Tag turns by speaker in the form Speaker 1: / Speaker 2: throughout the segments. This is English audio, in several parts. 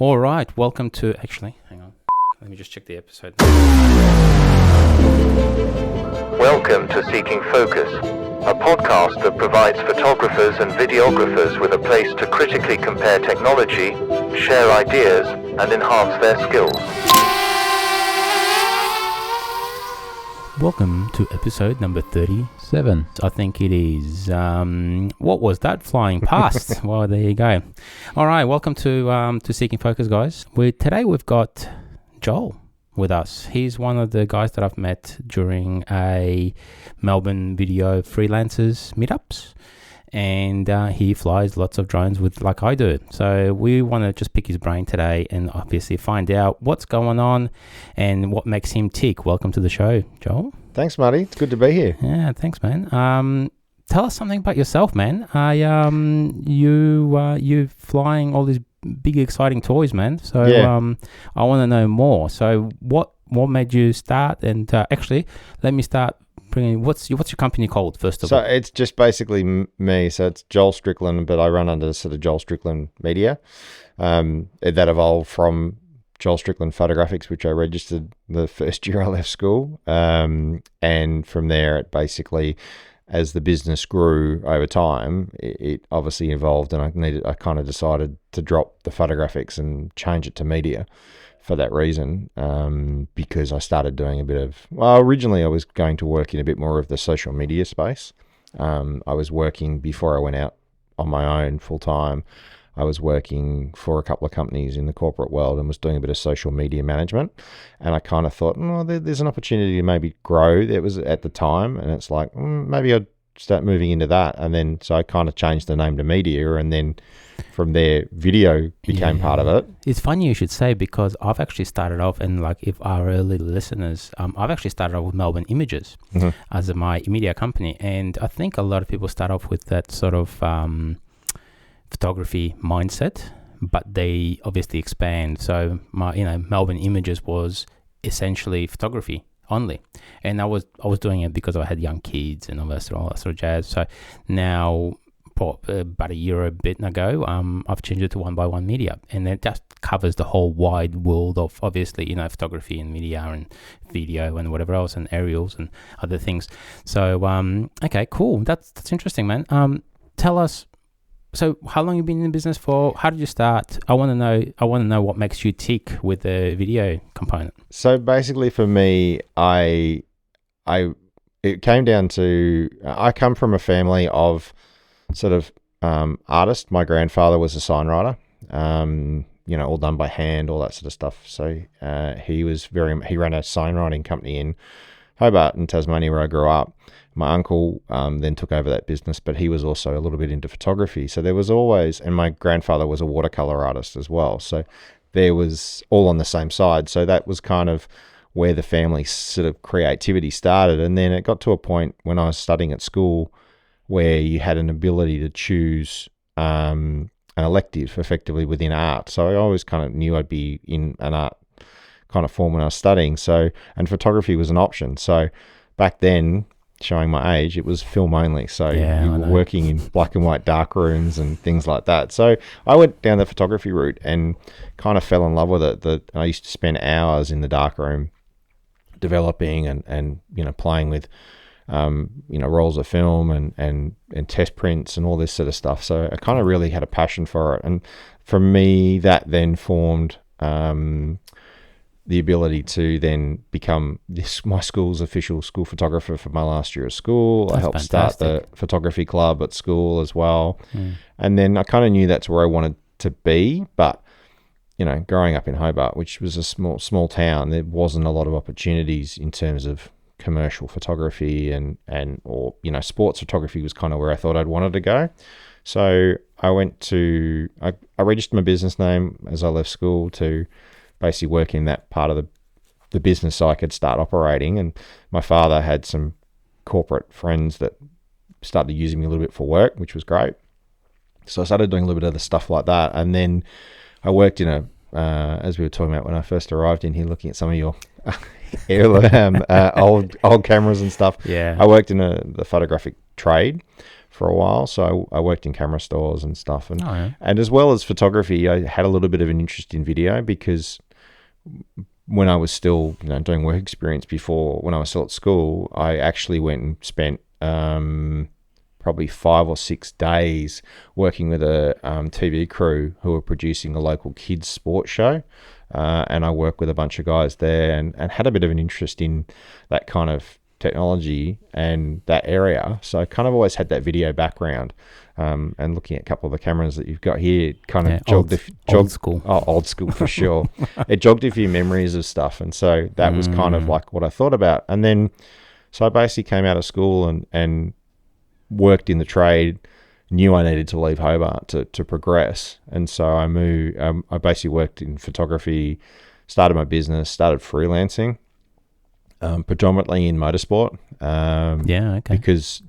Speaker 1: All right, welcome to... Actually, hang on. Let me just check the episode.
Speaker 2: Welcome to Seeking Focus, a podcast that provides photographers and videographers with a place to critically compare technology, share ideas, and enhance their skills.
Speaker 1: Welcome to episode number 37. I think it is. What was that flying past? Well, there you go. All right, welcome to Seeking Focus, guys. Today we've got Joel with us. He's one of the guys that I've met during a Melbourne video freelancers meetups, and he flies lots of drones like I do. So we want to just pick his brain today and obviously find out what's going on and what makes him tick. Welcome to the show, Joel.
Speaker 3: Thanks, Marty. It's good to be here.
Speaker 1: Yeah, thanks, man. Tell us something about yourself, man. You flying all these big exciting toys, man. So I want to know more. So what made you start? And actually, let me start bringing. What's your company called first of all?
Speaker 3: So it's just basically me. So it's Joel Stickland, but I run under sort of Joel Stickland Media. That evolved from Joel Stickland Photographics, which I registered the first year I left school. And from there, it basically, as the business grew over time, it obviously evolved, and I kind of decided to drop the photographics and change it to media for that reason, because I started doing a bit of, originally I was going to work in a bit more of the social media space. I was working, before I went out on my own full time, I was working for a couple of companies in the corporate world and was doing a bit of social media management. And I kind of thought, there's an opportunity to maybe grow. There was at the time, and it's like, maybe I'd start moving into that. And then, so I kind of changed the name to media, and then from there, video became part of it.
Speaker 1: It's funny you should say, because I've actually started off, and like if our early listeners, I've actually started off with Melbourne Images as my media company. And I think a lot of people start off with that sort of photography mindset, but they obviously expand. So my Melbourne Images was essentially photography only, and I was doing it because I had young kids and all that sort of jazz. So now, about a year a bit ago, I've changed it to One by One Media, and it just covers the whole wide world of obviously photography and media and video and whatever else, and aerials and other things. So okay, cool. That's interesting, man. Tell us. So how long have you been in the business for? How did you start? I want to know what makes you tick with the video component.
Speaker 3: So basically for me, it came down to, I come from a family of sort of artists. My grandfather was a signwriter, all done by hand, all that sort of stuff. So he ran a signwriting company in Hobart in Tasmania, where I grew up. My uncle then took over that business, but he was also a little bit into photography. So there was always, and my grandfather was a watercolor artist as well. So there was all on the same side. So that was kind of where the family sort of creativity started. And then it got to a point when I was studying at school where you had an ability to choose an elective effectively within art. So I always kind of knew I'd be in an art kind of form when I was studying. So, and photography was an option. So back then, showing my age, it was film only. So you were working in black and white dark rooms and things like that. So I went down the photography route and kind of fell in love with it. I used to spend hours in the dark room developing and playing with rolls of film and test prints and all this sort of stuff. So I kind of really had a passion for it. And for me, that then formed the ability to then become my school's official school photographer for my last year of school.
Speaker 1: That's
Speaker 3: I helped
Speaker 1: fantastic.
Speaker 3: Start the photography club at school as well. And then I kind of knew that's where I wanted to be. But, growing up in Hobart, which was a small town, there wasn't a lot of opportunities in terms of commercial photography and sports photography was kind of where I thought I'd wanted to go. So I registered my business name as I left school to basically work in that part of the business so I could start operating. And my father had some corporate friends that started using me a little bit for work, which was great. So I started doing a little bit of the stuff like that. And then I worked in as we were talking about when I first arrived in here, looking at some of your heirloom, old cameras and stuff.
Speaker 1: Yeah.
Speaker 3: I worked in the photographic trade for a while. So I worked in camera stores and stuff. And,
Speaker 1: Oh, yeah.
Speaker 3: and as well as photography, I had a little bit of an interest in video because when I was still, doing work experience before, when I was still at school, I actually went and spent probably 5 or 6 days working with a TV crew who were producing a local kids sports show. And I worked with a bunch of guys there and had a bit of an interest in that kind of technology and that area. So I kind of always had that video background. And looking at a couple of the cameras that you've got here, it kind of
Speaker 1: old school.
Speaker 3: Oh, old school for sure. It jogged a few memories of stuff. And so that was kind of like what I thought about. And then, so I basically came out of school and worked in the trade, knew I needed to leave Hobart to progress. And so I moved, I basically worked in photography, started my business, started freelancing, predominantly in motorsport. Because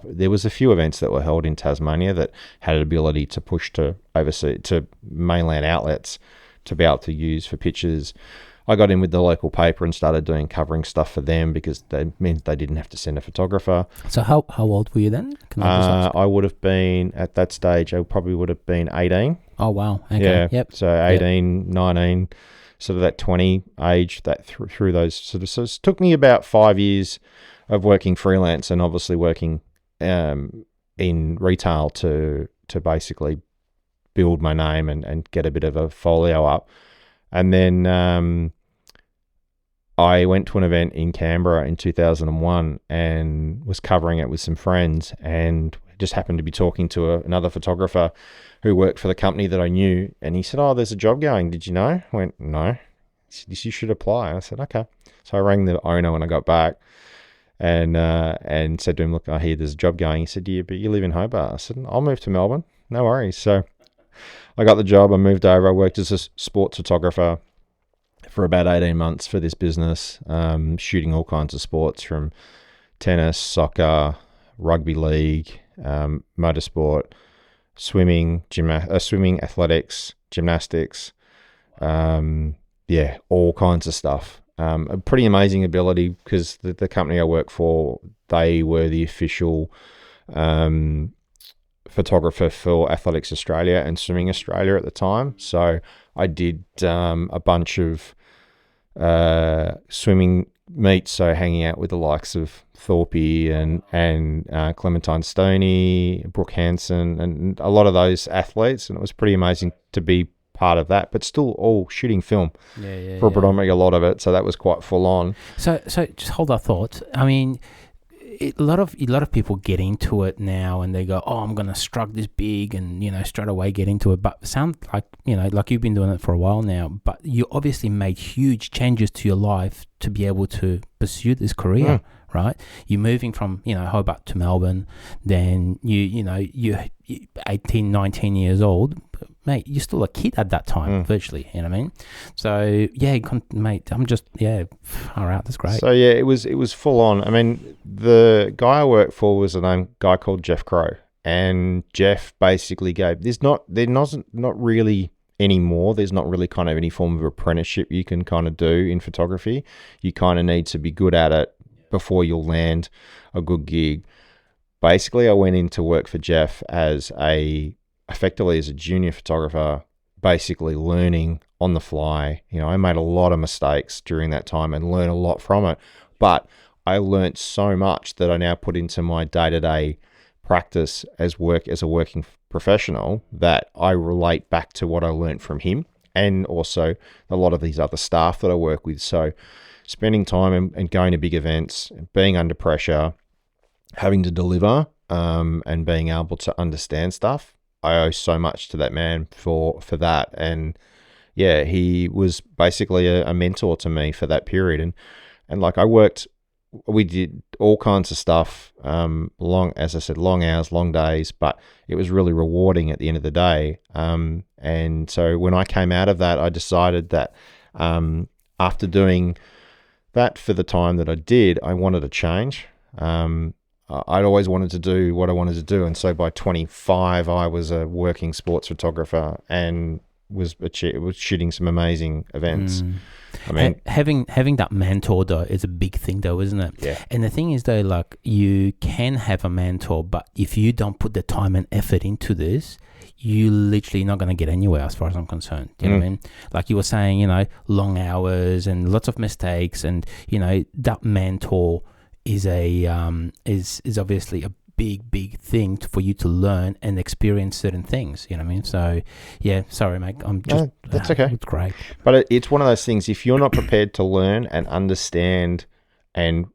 Speaker 3: there was a few events that were held in Tasmania that had an ability to push to overseas, to mainland outlets to be able to use for pictures. I got in with the local paper and started covering stuff for them because that meant they didn't have to send a photographer.
Speaker 1: So how old were you then?
Speaker 3: I would have been, at that stage, I probably would have been 18.
Speaker 1: Oh, wow. Okay.
Speaker 3: Yeah.
Speaker 1: Yep.
Speaker 3: So 18, 19, sort of that 20 age, that through those sort of. So it took me about 5 years of working freelance and obviously working in retail to basically build my name and get a bit of a folio up. And then I went to an event in Canberra in 2001 and was covering it with some friends, and just happened to be talking to another photographer who worked for the company that I knew. And he said, "Oh, there's a job going. Did you know?" I went, "No." He said, "You should apply." I said, "Okay." So I rang the owner when I got back and said to him, "Look, I hear there's a job going." He said, "Yeah, but you live in Hobart." I said, "I'll move to Melbourne. No worries." So I got the job. I moved over. I worked as a sports photographer for about 18 months for this business, shooting all kinds of sports from tennis, soccer, rugby league, motorsport, swimming, athletics, gymnastics, all kinds of stuff. A pretty amazing ability because the company I work for, they were the official photographer for Athletics Australia and Swimming Australia at the time. So I did a bunch of swimming meets, so hanging out with the likes of Thorpe and Clementine Stoney, Brooke Hansen, and a lot of those athletes, and it was pretty amazing to be part of that, but still all shooting film for predominantly a lot of it, so that was quite full on.
Speaker 1: So just hold that thought. I mean, a lot of people get into it now and they go, "Oh, I'm going to struck this big," and straight away get into it. But sound like like you've been doing it for a while now, but you obviously made huge changes to your life to be able to pursue this career, right? You're moving from Hobart to Melbourne, then you're 18, 19 years old. Mate, you're still a kid at that time, virtually, you know what I mean? So, mate, I'm just, far out, that's great.
Speaker 3: So, it was full on. I mean, the guy I worked for was a guy called Jeff Crow, and Jeff basically there's not really anymore, there's not really kind of any form of apprenticeship you can kind of do in photography. You kind of need to be good at it before you'll land a good gig. Basically, I went in to work for Jeff effectively as a junior photographer, basically learning on the fly. I made a lot of mistakes during that time and learned a lot from it, but I learned so much that I now put into my day-to-day practice as a working professional, that I relate back to what I learned from him and also a lot of these other staff that I work with. So spending time and going to big events, being under pressure, having to deliver, and being able to understand stuff, I owe so much to that man for that. And he was basically a mentor to me for that period. And like we did all kinds of stuff, as I said, long hours, long days, but it was really rewarding at the end of the day. And so when I came out of that, I decided that after doing that for the time that I did, I wanted to change. I'd always wanted to do what I wanted to do. And so by 25, I was a working sports photographer and was shooting some amazing events. I mean,
Speaker 1: having that mentor though is a big thing though, isn't it?
Speaker 3: Yeah.
Speaker 1: And the thing is though, like, you can have a mentor, but if you don't put the time and effort into this, you literally not going to get anywhere as far as I'm concerned. You know what I mean? Like you were saying, you know, long hours and lots of mistakes, and you know that mentor is is obviously a big thing for you to learn and experience certain things. You know what I mean? So yeah, sorry mate, I'm just
Speaker 3: that's okay.
Speaker 1: It's great,
Speaker 3: but it's one of those things. If you're not prepared to learn and understand and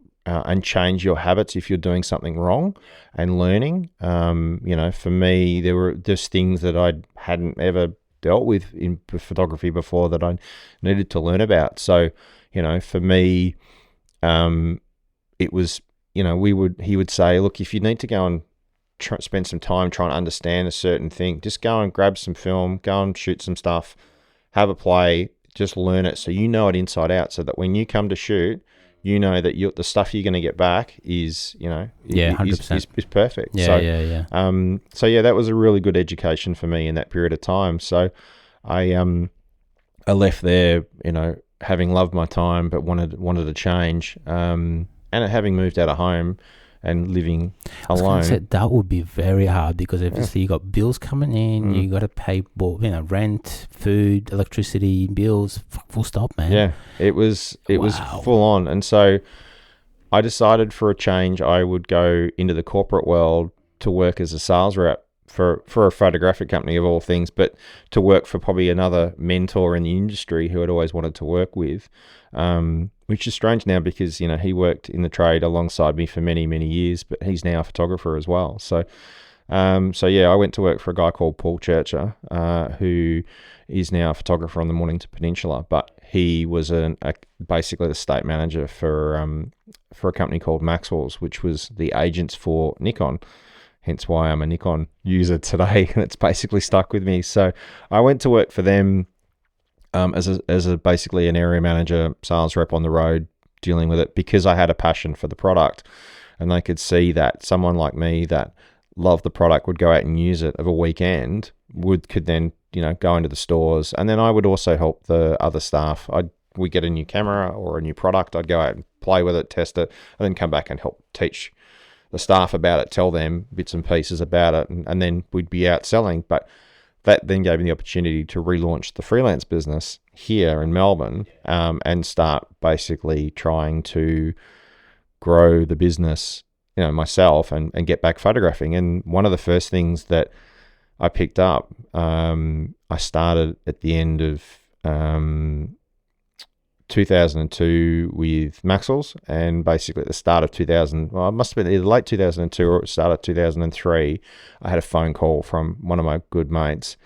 Speaker 3: change your habits, if you're doing something wrong and learning, you know, for me, there were just things that I hadn't ever dealt with in photography before that I needed to learn about. So, you know, for me, it was, you know, he would say, look, if you need to go and spend some time trying to understand a certain thing, just go and grab some film, go and shoot some stuff, have a play, just learn it so you know it inside out, so that when you come to shoot, you know that the stuff you're going to get back is, you know,
Speaker 1: 100%.
Speaker 3: is perfect.
Speaker 1: Yeah.
Speaker 3: So yeah, that was a really good education for me in that period of time. So I left there, you know, having loved my time, but wanted to change. And having moved out of home and living alone.
Speaker 1: That would be very hard, because obviously you got bills coming in, you got to pay, you know, rent, food, electricity, bills, full stop, man.
Speaker 3: Yeah, it was full on. And so I decided for a change I would go into the corporate world to work as a sales rep for a photographic company of all things, but to work for probably another mentor in the industry who I'd always wanted to work with, which is strange now because, you know, he worked in the trade alongside me for many, many years, but he's now a photographer as well. So yeah, I went to work for a guy called Paul Churcher, who is now a photographer on the Mornington Peninsula, but he was basically the state manager for a company called Maxwell's, which was the agents for Nikon. Hence why I'm a Nikon user today, and it's basically stuck with me. So I went to work for them as a basically an area manager, sales rep on the road, dealing with it, because I had a passion for the product, and they could see that someone like me that loved the product would go out and use it of a weekend, could then, you know, go into the stores, and then I would also help the other staff. We get a new camera or a new product, I'd go out and play with it, test it, and then come back and help teach the staff about it, tell them bits and pieces about it, and then we'd be out selling. But that then gave me the opportunity to relaunch the freelance business here in Melbourne, and start basically trying to grow the business, you know, myself, and get back photographing. And one of the first things that I picked up, I started at the end of 2002 with Maxwell's, and basically at the start of 2000, well, it must have been either late 2002 or it started 2003, I had a phone call from one of my good mates,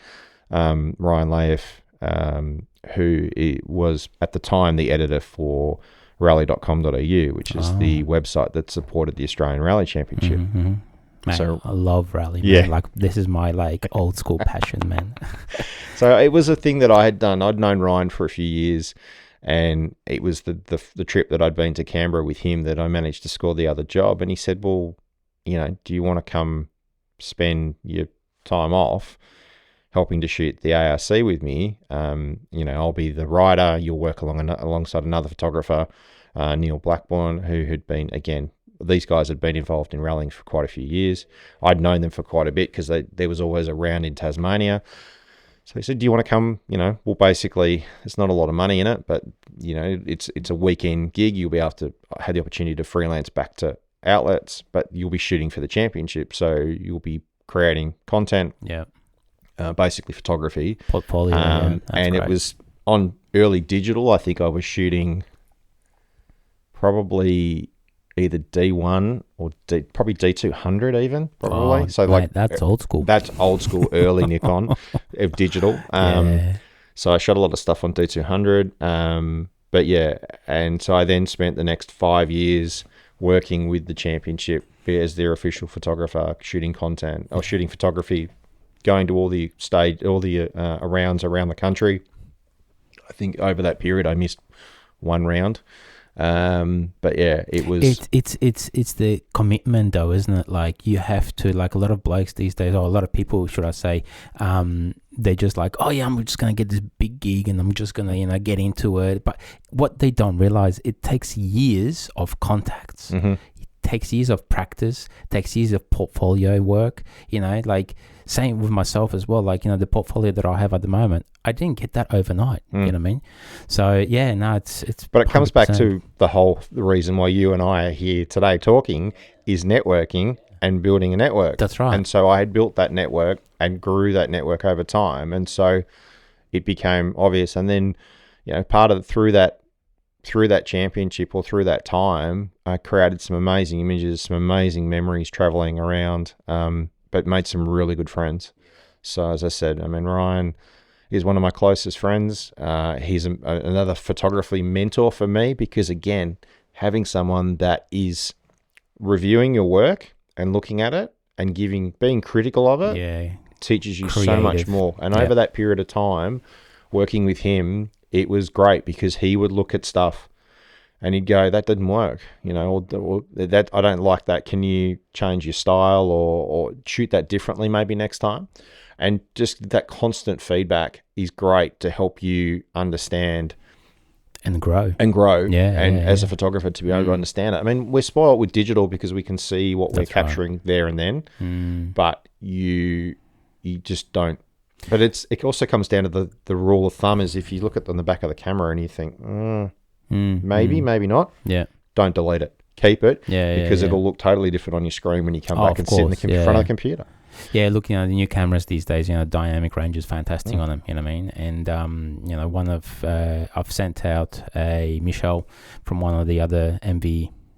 Speaker 3: Ryan Laif, who was at the time the editor for rally.com.au, which is the website that supported the Australian Rally Championship.
Speaker 1: Man, so I love rally, man.
Speaker 3: Yeah.
Speaker 1: Like, this is my old school passion, man.
Speaker 3: So it was a thing that I had done. I'd known Ryan for a few years, and it was the trip that I'd been to Canberra with him that I managed to score the other job. And he said, well, you know, do you want to come spend your time off helping to shoot the ARC with me? You know, I'll be the rider. You'll work alongside another photographer, Neil Blackburn, who had been, again, these guys had been involved in rallying for quite a few years. I'd known them for quite a bit because there was always a round in Tasmania. So he said, do you want to come? You know, well, basically, there's not a lot of money in it, but, you know, it's a weekend gig. You'll be able to have the opportunity to freelance back to outlets, but you'll be shooting for the championship. So you'll be creating content, basically photography.
Speaker 1: Portfolio,
Speaker 3: and
Speaker 1: great.
Speaker 3: It was on early digital. I think I was shooting probably either D1 or probably D200 even, probably.
Speaker 1: Oh,
Speaker 3: so
Speaker 1: mate, that's old school.
Speaker 3: That's old school, early Nikon of digital. So I shot a lot of stuff on D200. But yeah, and so I then spent the next 5 years working with the championship as their official photographer, shooting content or shooting photography, going to all the rounds around the country. I think over that period I missed one round. But yeah, it was.
Speaker 1: It's the commitment though, isn't it? Like you have to, like a lot of blokes these days, or a lot of people, should I say, they're just like, oh yeah, I'm just gonna get this big gig and I'm just gonna get into it. But what they don't realize, it takes years of contacts.
Speaker 3: Mm-hmm.
Speaker 1: Takes years of practice, takes years of portfolio work, like same with myself as well. Like, the portfolio that I have at the moment, I didn't get that overnight. You know what I mean? So yeah, no, it's
Speaker 3: But it comes back
Speaker 1: 100%.
Speaker 3: to the reason why you and I are here today talking is networking and building a network.
Speaker 1: That's right.
Speaker 3: And so I had built that network and grew that network over time, and so it became obvious. And then, part of through that championship or through that time, I created some amazing images, some amazing memories traveling around, but made some really good friends. So as I said, Ryan is one of my closest friends. He's another photography mentor for me, because again, having someone that is reviewing your work and looking at it and being critical of it, teaches you so much more. And over that period of time, working with him, it was great, because he would look at stuff and he'd go, that didn't work, or that I don't like that. Can you change your style or shoot that differently maybe next time? And just that constant feedback is great to help you understand
Speaker 1: and grow.
Speaker 3: As a photographer, to be able to understand it. We're spoiled with digital because we can see what we're capturing there and then, but you just don't. But it also comes down to the rule of thumb is, if you look at on the back of the camera and you think, maybe not, don't delete it. Keep it, because it'll look totally different on your screen when you come back and sit in the front of the computer. Yeah,
Speaker 1: looking at the new cameras these days, dynamic range is fantastic on them, you know what I mean? And, I've sent out a Michelle from one of the other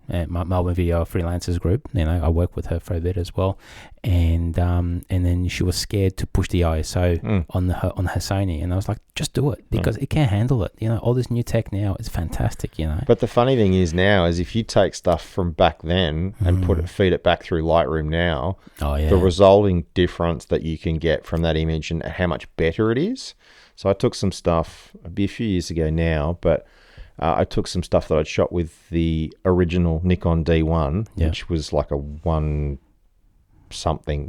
Speaker 1: Melbourne Video Freelancers group. I work with her for a bit as well, and then she was scared to push the ISO on her Sony, and I was like, just do it, because it can handle it. All this new tech now is fantastic.
Speaker 3: But the funny thing is now is if you take stuff from back then and feed it back through Lightroom now, the resulting difference that you can get from that image and how much better it is. So I took some stuff a few years ago now, but I took some stuff that I'd shot with the original Nikon D1, which was like a 1-something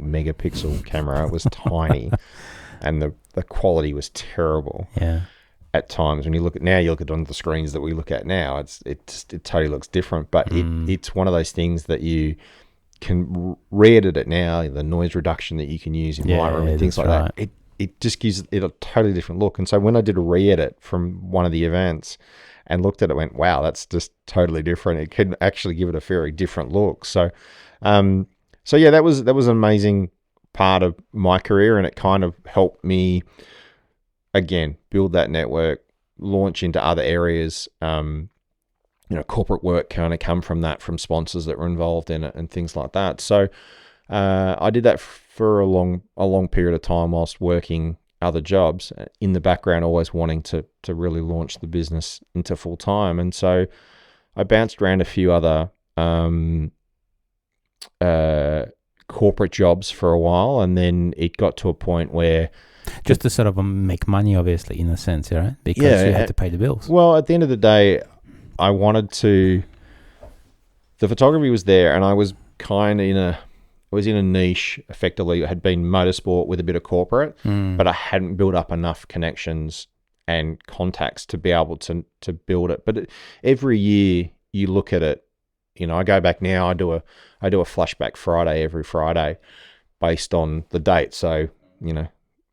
Speaker 3: megapixel camera. It was tiny, and the quality was terrible.
Speaker 1: Yeah.
Speaker 3: At times, when you look at it on the screens that we look at now, it totally looks different. But it's one of those things that you can re-edit it now. The noise reduction that you can use in Lightroom and things like that. It just gives it a totally different look. And so when I did a re-edit from one of the events and looked at it, went, wow, that's just totally different. It can actually give it a very different look. So, that was an amazing part of my career, and it kind of helped me again build that network, launch into other areas. Corporate work kind of come from that, from sponsors that were involved in it and things like that. So, I did that for a long period of time whilst working other jobs in the background, always wanting to really launch the business into full time. And so I bounced around a few other corporate jobs for a while, and then it got to a point where
Speaker 1: just to sort of make money, obviously, in a sense, right? Because you had to pay the bills.
Speaker 3: Well, at the end of the day, I wanted to. The photography was there, and I was kind of in a niche, effectively. It had been motorsport with a bit of corporate, but I hadn't built up enough connections and contacts to be able to build it. But every year you look at it, I go back now, I do a flashback Friday every Friday based on the date. So,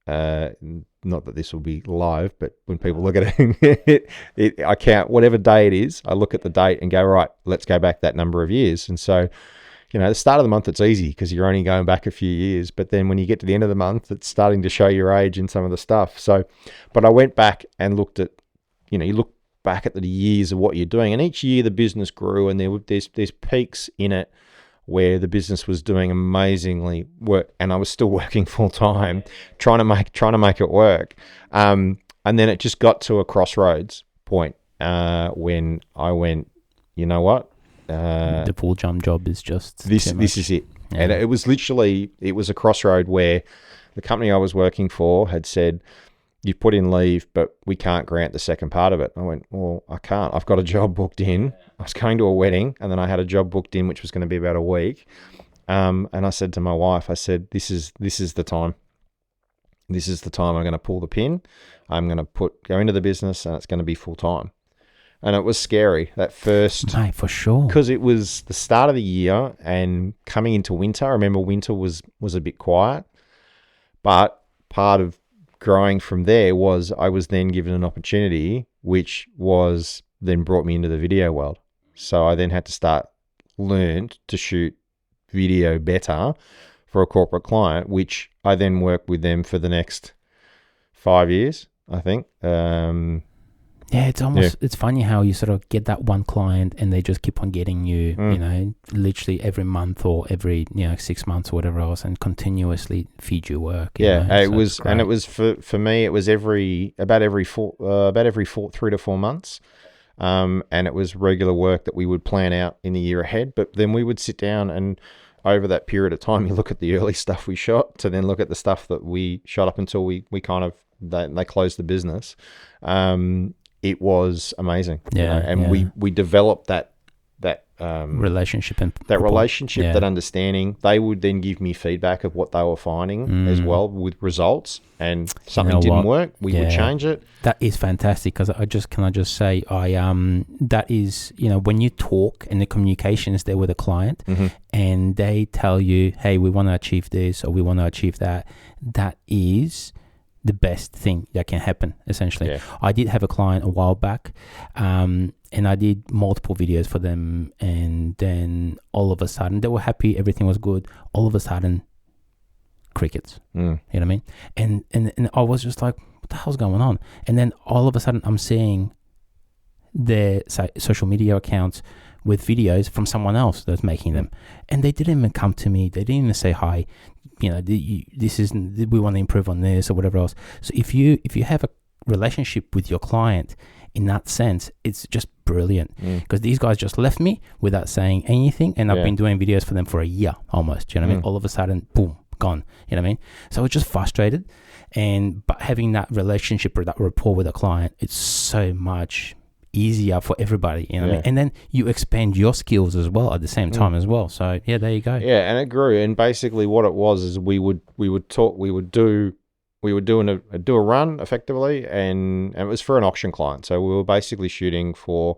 Speaker 3: not that this will be live, but when people look at it, I count whatever day it is, I look at the date and go, right, let's go back that number of years. And so, the start of the month, it's easy because you're only going back a few years. But then when you get to the end of the month, it's starting to show your age in some of the stuff. So, but I went back and looked at, you look back at the years of what you're doing. And each year the business grew, and there's peaks in it where the business was doing amazingly work. And I was still working full time, trying to make it work. And then it just got to a crossroads point when I went, you know what?
Speaker 1: The full jump job is just
Speaker 3: this is it. Yeah. And it was a crossroad where the company I was working for had said, you put in leave, but we can't grant the second part of it. I went, well, I can't. I've got a job booked in. I was going to a wedding, and then I had a job booked in, which was going to be about a week. And I said to my wife, I said, this is the time. This is the time I'm going to pull the pin. I'm going to go into the business, and it's going to be full time. And it was scary that first,
Speaker 1: mate, for sure,
Speaker 3: because it was the start of the year and coming into winter. I remember winter was a bit quiet, but part of growing from there was I was then given an opportunity, which was then brought me into the video world. So I then had to learned to shoot video better for a corporate client, which I then worked with them for the next 5 years, I think.
Speaker 1: Yeah, it's almost, it's funny how you sort of get that one client and they just keep on getting you, you know, literally every month or every, 6 months or whatever else, and continuously feed you work.
Speaker 3: Yeah,
Speaker 1: it was,
Speaker 3: and it was for me, it was about every 3 to 4 months. And it was regular work that we would plan out in the year ahead, but then we would sit down and over that period of time, you look at the early stuff we shot to then look at the stuff that we shot up until we kind of, they closed the business. It was amazing.
Speaker 1: Yeah.
Speaker 3: And we developed that
Speaker 1: relationship and
Speaker 3: that understanding. They would then give me feedback of what they were finding as well with results, and something didn't work, we would change it.
Speaker 1: That is fantastic, because can I just say that is, when you talk and the communication is there with a client, and they tell you, hey, we want to achieve this or we want to achieve that, that is the best thing that can happen, essentially. Yeah. I did have a client a while back, and I did multiple videos for them, and then all of a sudden they were happy, everything was good. All of a sudden, crickets. You know what I mean? And I was just like, what the hell's going on? And then all of a sudden I'm seeing their social media accounts with videos from someone else that's making them, and they didn't even come to me. They didn't even say hi. We want to improve on this or whatever else. So if you have a relationship with your client in that sense, it's just brilliant, because these guys just left me without saying anything, and I've been doing videos for them for a year almost. You know what I mean? All of a sudden, boom, gone. You know what I mean? So I was just frustrated, but having that relationship or that rapport with a client, it's so much easier for everybody, you know what I mean? And then you expand your skills as well at the same time as well. So yeah, there you go.
Speaker 3: Yeah, and it grew. And basically what it was is we would do a run effectively, and it was for an auction client. So we were basically shooting for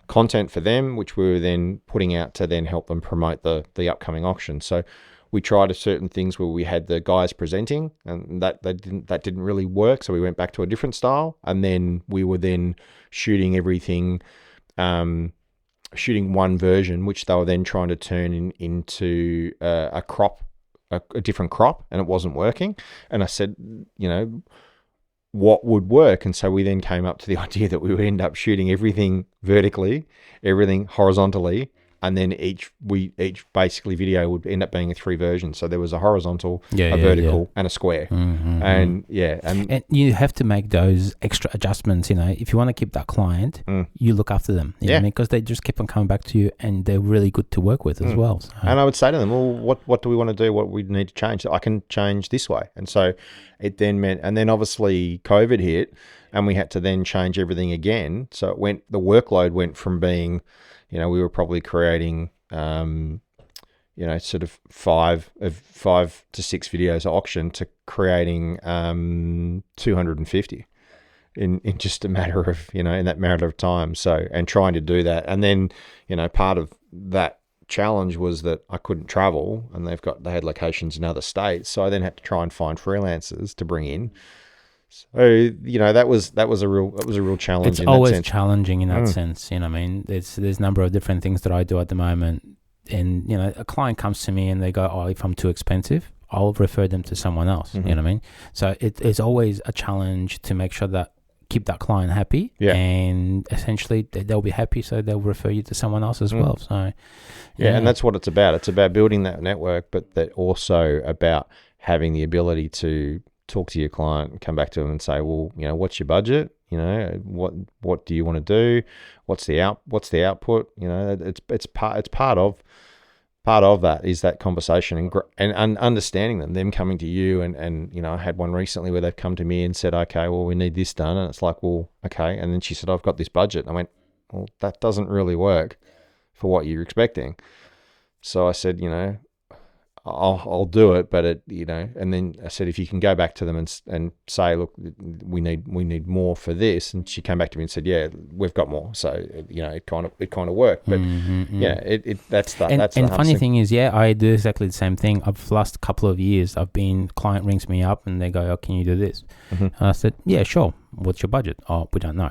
Speaker 3: content for them, which we were then putting out to then help them promote the upcoming auction. So we tried certain things where we had the guys presenting, and that didn't really work. So we went back to a different style, and then we were then shooting everything, shooting one version, which they were then trying to turn into a different crop, and it wasn't working. And I said, what would work? And so we then came up to the idea that we would end up shooting everything vertically, everything horizontally, and then each basically video would end up being 3 versions. So there was a horizontal, a vertical, and a square. And
Speaker 1: you have to make those extra adjustments. If you want to keep that client, you look after them. You know what I mean? Because they just keep on coming back to you, and they're really good to work with as well. So.
Speaker 3: And I would say to them, well, what do we want to do? What we need to change? I can change this way. And so it then meant, and then obviously COVID hit, and we had to then change everything again. So the workload went from being, we were probably creating, sort of 5 to 6 videos at auction to creating 250 in just a matter of, in that matter of time. So, and trying to do that. And then, part of that challenge was that I couldn't travel, and they had locations in other states. So I then had to try and find freelancers to bring in. So that was a real challenge.
Speaker 1: It's always challenging in that sense. You know what I mean? There's a number of different things that I do at the moment, and a client comes to me and they go, "Oh, if I'm too expensive, I'll refer them to someone else." You know what I mean? So it's always a challenge to make sure that keep that client happy, and essentially they'll be happy, so they'll refer you to someone else as well. So
Speaker 3: and that's what it's about. It's about building that network, but that also about having the ability to talk to your client and come back to them and say, well, what's your budget? What do you want to do? What's the output? It's part of part of that is that conversation and understanding them coming to you. And, I had one recently where they've come to me and said, okay, well, we need this done. And it's like, well, okay. And then she said, I've got this budget. And I went, well, that doesn't really work for what you're expecting. So I said, I'll do it, but and then I said, if you can go back to them and say, look, we need more for this. And she came back to me and said, yeah, we've got more. So, it kind of worked, but that's that.
Speaker 1: And,
Speaker 3: that's
Speaker 1: and
Speaker 3: the
Speaker 1: funny thing is, I do exactly the same thing. I've last couple of years, client rings me up and they go, oh, can you do this?
Speaker 3: Mm-hmm.
Speaker 1: And I said, yeah, sure. What's your budget? Oh, we don't know.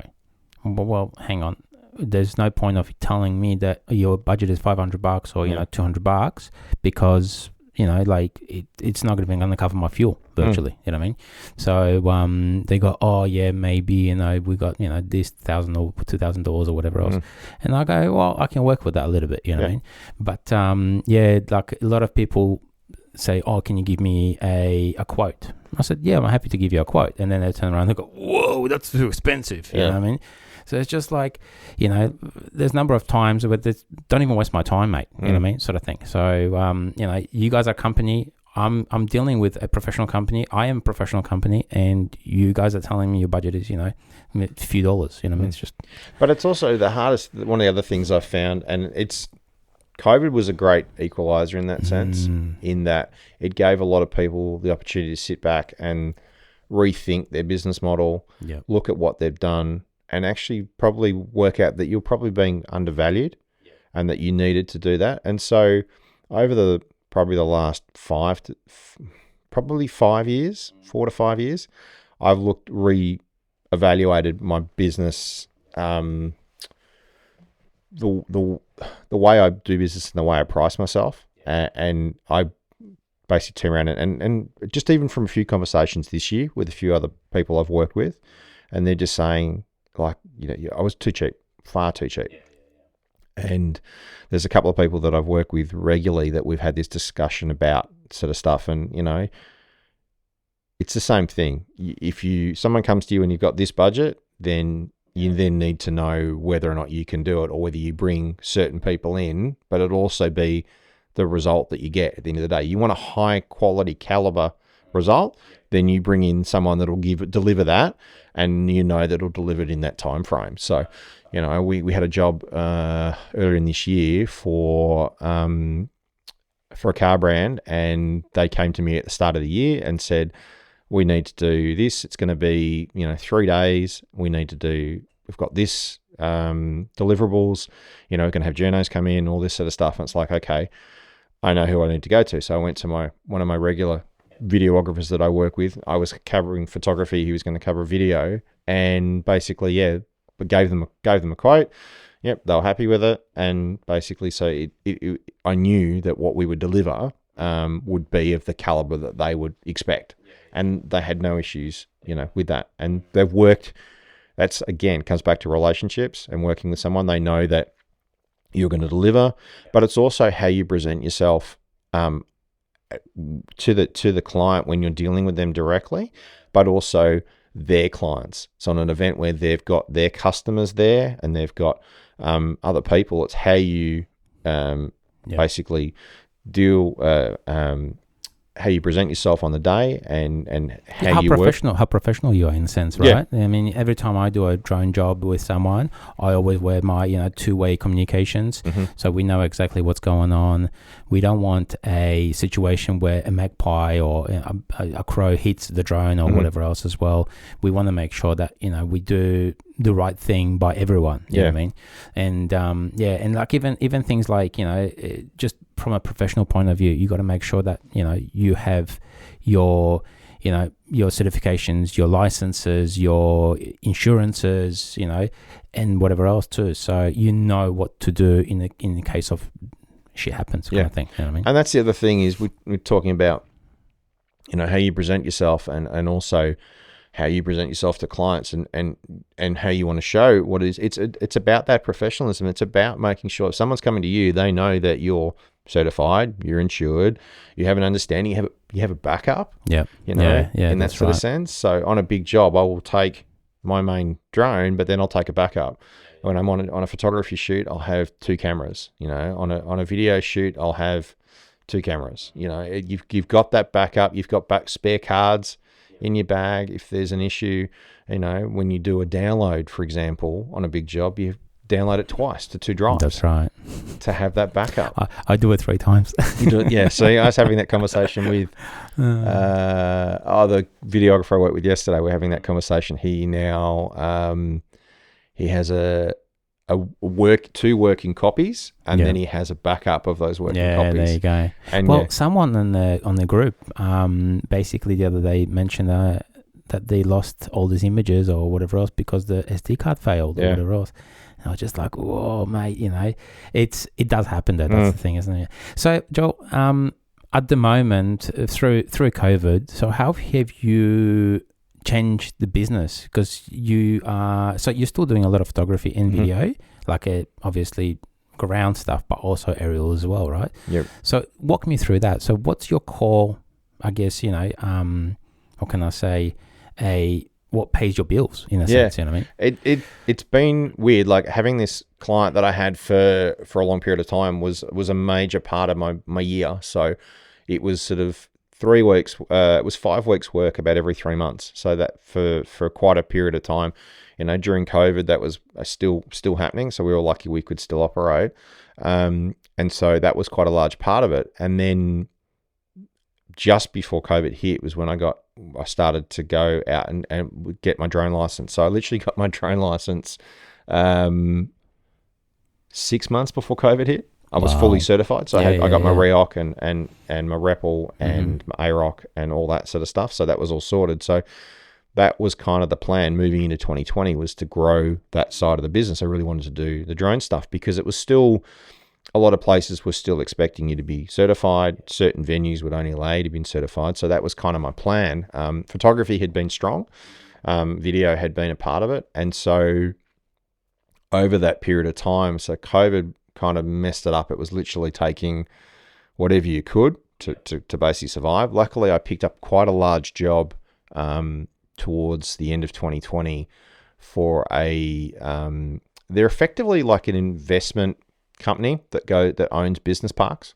Speaker 1: Well, hang on. There's no point of telling me that your budget is $500 or, $200 because, it's not going to cover my fuel virtually, you know what I mean? So they go, oh, yeah, maybe, we got, this $1,000 or $2,000 or whatever else. And I go, well, I can work with that a little bit, you know what I mean? But, like a lot of people say, oh, can you give me a quote? I said, yeah, I'm happy to give you a quote. And then they turn around and go, whoa, that's too expensive, you know what I mean? So it's just like, there's a number of times where don't even waste my time, mate. You know what I mean? Sort of thing. So, you guys are a company. I'm dealing with a professional company. I am a professional company, and you guys are telling me your budget is, a few dollars. You know what I mean? It's just.
Speaker 3: But it's also the hardest. One of the other things I've found, and COVID was a great equalizer in that sense, in that it gave a lot of people the opportunity to sit back and rethink their business model, look at what they've done, and actually probably work out that you're probably being undervalued and that you needed to do that. And so over probably the last 4 to 5 years, I've re-evaluated my business, the way I do business and the way I price myself. And I basically turn around and just even from a few conversations this year with a few other people I've worked with, and they're just saying, like, I was too cheap, far too cheap. And there's a couple of people that I've worked with regularly that we've had this discussion about sort of stuff. And, it's the same thing. If someone comes to you and you've got this budget, then you then need to know whether or not you can do it, or whether you bring certain people in, but it'll also be the result that you get at the end of the day. You want a high quality caliber result, then you bring in someone that'll deliver that, and that it'll deliver it in that time frame. So, we had a job earlier in this year for a car brand, and they came to me at the start of the year and said, we need to do this. It's going to be 3 days. We've got this deliverables. We're going to have journos come in, all this sort of stuff. And it's like, okay, I know who I need to go to. So I went to one of my regular videographers that I work with. I was covering photography. He was going to cover video, and basically, but gave them a quote. Yep, they were happy with it, and basically, so I knew that what we would deliver would be of the caliber that they would expect, and they had no issues, with that. And they've worked. That's again comes back to relationships and working with someone. They know that you're going to deliver, but it's also how you present yourself to the client when you're dealing with them directly, but also their clients. So on an event where they've got their customers there and they've got other people, it's how you basically deal, how you present yourself on the day, and how you work.
Speaker 1: How professional you are in a sense, right? I mean, every time I do a drone job with someone, I always wear my two-way communications, so we know exactly what's going on. We don't want a situation where a magpie or a crow hits the drone or whatever else as well. We want to make sure that we do the right thing by everyone. You know what I mean? And and like even things like just from a professional point of view, you got to make sure that you have your your certifications, your licenses, your insurances, and whatever else too. So what to do in the case of shit happens, kind of thing. You know what I mean?
Speaker 3: And that's the other thing is we're talking about how you present yourself, and also how you present yourself to clients, and how you want to show what it is. It's about that professionalism. It's about making sure if someone's coming to you, they know that you're certified, you're insured, you have an understanding, you have a backup. In that sort of sense. So on a big job, I will take my main drone, but then I'll take a backup. when I'm on a photography shoot, I'll have 2 cameras. You know, on a video shoot, I'll have 2 cameras. You know, you've got that backup. You've got spare cards in your bag if there's an issue. You know, when you do a download, for example, on a big job, you download it twice to 2 drives.
Speaker 1: That's right.
Speaker 3: To have that backup.
Speaker 1: I do it 3 times.
Speaker 3: You do it, yeah. See, I was having that conversation with the videographer I worked with yesterday. We're having that conversation. He now he has two working copies, and then he has a backup of those working copies. Yeah, there
Speaker 1: you go. And someone on the group basically the other day mentioned that they lost all these images or whatever else because the SD card failed or whatever else. And I was just like, whoa, mate, you know, it does happen though. That's the thing, isn't it? So, Joel, at the moment, through COVID, so how have you changed the business? Because you're still doing a lot of photography and video, like obviously ground stuff, but also aerial as well, right?
Speaker 3: Yep.
Speaker 1: So walk me through that. So what's your core, I guess, you know, what can I say, what pays your bills in a sense, you know what I mean?
Speaker 3: It's been weird, like having this client that I had for a long period of time was a major part of my year. So it was sort of 3 weeks, it was 5 weeks work about every 3 months. So that for quite a period of time, you know, during COVID, that was still happening. So we were lucky we could still operate. And so that was quite a large part of it. And then just before COVID hit was when I started to go out and get my drone license. So I literally got my drone license 6 months before COVID hit. I was fully certified. So I got my REOC and my REPL and my AROC and all that sort of stuff. So that was all sorted. So that was kind of the plan moving into 2020, was to grow that side of the business. I really wanted to do the drone stuff because it was still, a lot of places were still expecting you to be certified. Certain venues would only allow you to be certified. So that was kind of my plan. Photography had been strong. Video had been a part of it. And so over that period of time, so COVID kind of messed it up. It was literally taking whatever you could to basically survive. Luckily, I picked up quite a large job towards the end of 2020 for they're effectively like an investment company that owns business parks.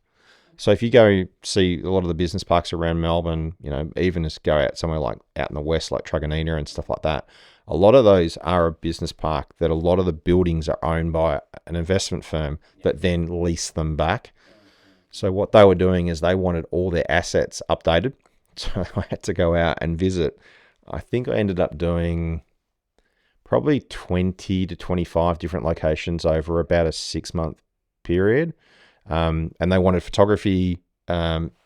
Speaker 3: So if you go see a lot of the business parks around Melbourne, you know, even just go out somewhere like out in the west, like Truganina and stuff like that, a lot of those are a business park that a lot of the buildings are owned by an investment firm that then lease them back. So what they were doing is they wanted all their assets updated. So I had to go out and visit. I think I ended up doing probably 20 to 25 different locations over about a 6-month period. And they wanted photography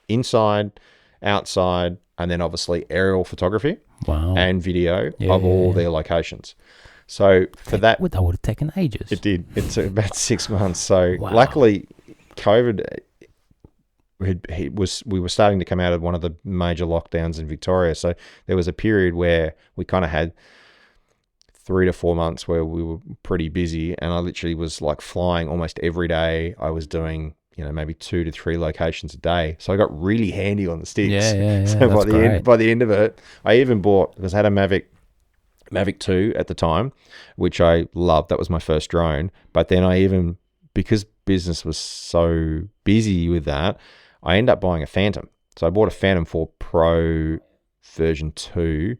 Speaker 3: inside, outside, and then obviously aerial photography and video of all their locations. So for that,
Speaker 1: that would have taken ages.
Speaker 3: It did. It's about 6 months. So luckily, COVID we were starting to come out of one of the major lockdowns in Victoria. So there was a period where we kind of had 3 to 4 months where we were pretty busy, and I literally was like flying almost every day. I was doing, you know, maybe 2 to 3 locations a day. So I got really handy on the sticks. So by the end of it, I even bought, because I had a Mavic 2 at the time, which I loved. That was my first drone. But then because business was so busy with that, I ended up buying a Phantom. So I bought a Phantom 4 Pro version 2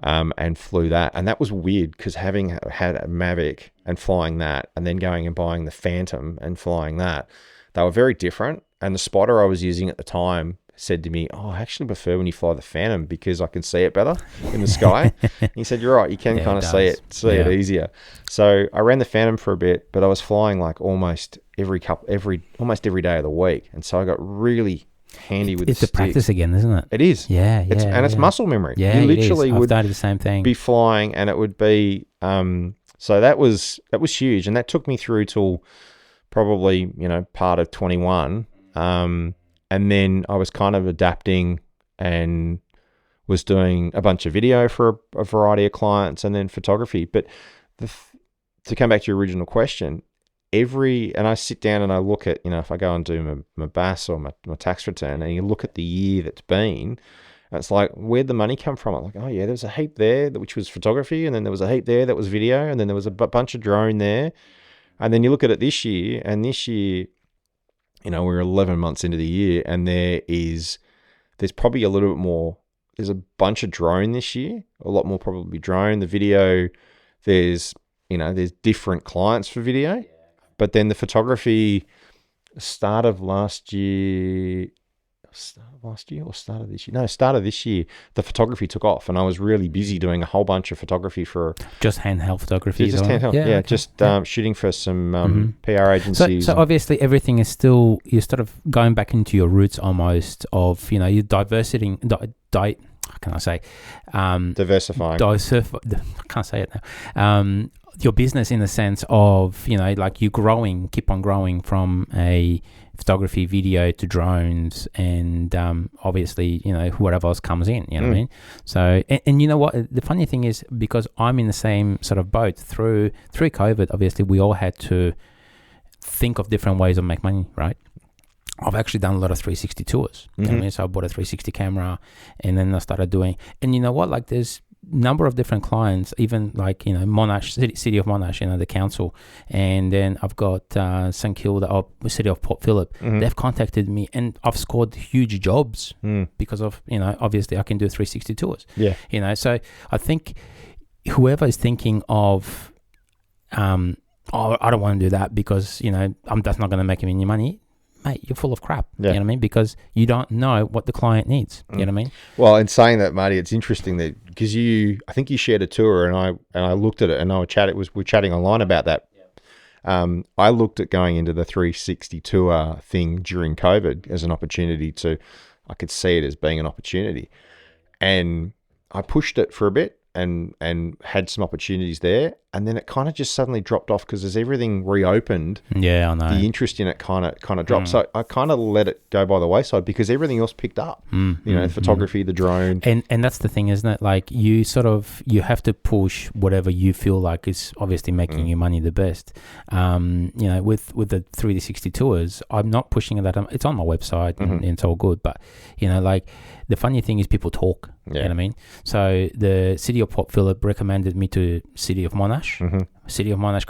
Speaker 3: and flew that. And that was weird because having had a Mavic and flying that and then going and buying the Phantom and flying that, they were very different. And the spotter I was using at the time said to me, I actually prefer when you fly the Phantom because I can see it better in the sky. And he said, you're right, you can kind of see it easier. So I ran the Phantom for a bit, but I was flying like almost every day of the week. And so I got really handy with
Speaker 1: it's the practice again, isn't it?
Speaker 3: It is. It's muscle memory. You literally would
Speaker 1: do the same thing.
Speaker 3: Be flying, and it would be so that was huge, and that took me through till probably, you know, part of 21. And then I was kind of adapting and was doing a bunch of video for a variety of clients and then photography. But to come back to your original question, and I sit down and I look at, you know, if I go and do my BAS or my tax return, and you look at the year that's been, And it's like, where'd the money come from? I'm like, oh yeah, there was a heap there, which was photography, and then there was a heap there that was video, and then there was a bunch of drone there. And then you look at it this year, and this year, we're 11 months into the year, and there's probably a little bit more. There's a bunch of drone this year, a lot more probably drone. The video, there's different clients for video, but then the photography, start of this year, the photography took off, and I was really busy doing a whole bunch of photography for
Speaker 1: just handheld photography.
Speaker 3: Just handheld, shooting for some PR agencies.
Speaker 1: So obviously everything is still, you're sort of going back into your roots almost of, you're diversifying. How can I say?
Speaker 3: Diversifying.
Speaker 1: I can't say it now. Your business in the sense of, like you keep on growing from a photography, video to drones, and obviously, whatever else comes in, you know what I mean? So, and you know what? The funny thing is, because I'm in the same sort of boat through COVID, obviously, we all had to think of different ways of make money, right? I've actually done a lot of 360 tours. You know what I mean? So I bought a 360 camera, and then I started doing, and you know what? Like there's number of different clients, even like Monash, city of Monash, the council, and then I've got St Kilda, city of Port Phillip. They've contacted me, and I've scored huge jobs because of obviously I can do 360 tours. So I think whoever is thinking of I don't want to do that because that's not going to make me any money. Mate, you're full of crap. You know what I mean? Because you don't know what the client needs. You know what I mean?
Speaker 3: Well, in saying that, Marty, it's interesting that because I think you shared a tour, and I looked at it, and we're chatting online about that. I looked at going into the 360 tour thing during COVID as an opportunity I could see it as being an opportunity, and I pushed it for a bit and had some opportunities there, and then it kind of just suddenly dropped off because as everything reopened,
Speaker 1: I know
Speaker 3: the interest in it kind of dropped. So I kind of let it go by the wayside because everything else picked up. The photography, the drone,
Speaker 1: and that's the thing, isn't it? Like you have to push whatever you feel like is obviously making you money the best. With the 360 tours, I'm not pushing that. It's on my website and it's all good, but like the funny thing is people talk. You know what I mean? So the city of Port Phillip recommended me to city of Monash. City of Monash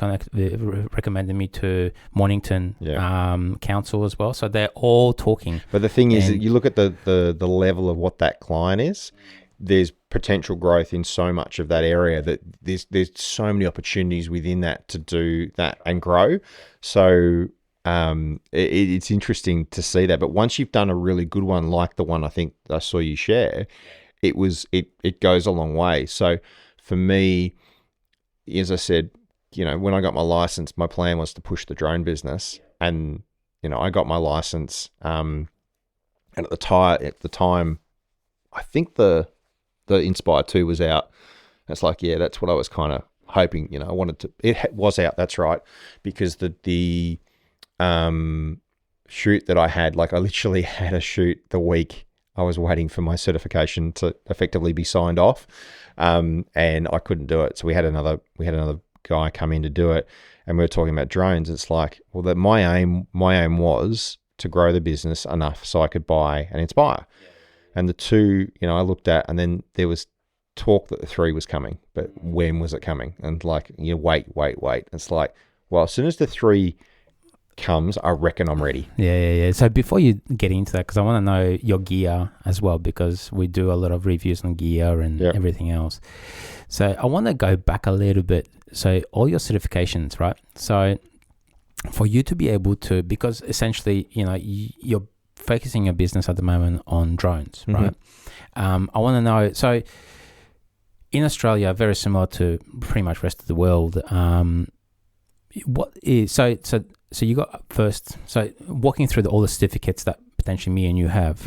Speaker 1: recommended me to Mornington council as well. So they're all talking.
Speaker 3: But the thing is that you look at the level of what that client is, there's potential growth in so much of that area that there's so many opportunities within that to do that and grow. So it's interesting to see that. But once you've done a really good one, like the one I think I saw you share, it goes a long way. So for me, as I said, when I got my license, my plan was to push the drone business, and I got my license. And at the time, I think the Inspire 2 was out. It's like, that's what I was kind of hoping. I wanted to. It was out. That's right, because the shoot that I had, like I literally had a shoot the week I was waiting for my certification to effectively be signed off, and I couldn't do it. So we had another guy come in to do it, and we were talking about drones. It's like, well, that my aim was to grow the business enough so I could buy an Inspire, and the two, I looked at, and then there was talk that the 3 was coming, but when was it coming? And like, wait. It's like, well, as soon as the 3 comes, I reckon I'm ready.
Speaker 1: Yeah. So before you get into that, because I want to know your gear as well, because we do a lot of reviews on gear and everything else. So I want to go back a little bit. So all your certifications, right? So for you to be able to, because essentially, you're focusing your business at the moment on drones, right? I want to know, so in Australia, very similar to pretty much rest of the world, so you got first, so walking through all the certificates that potentially me and you have.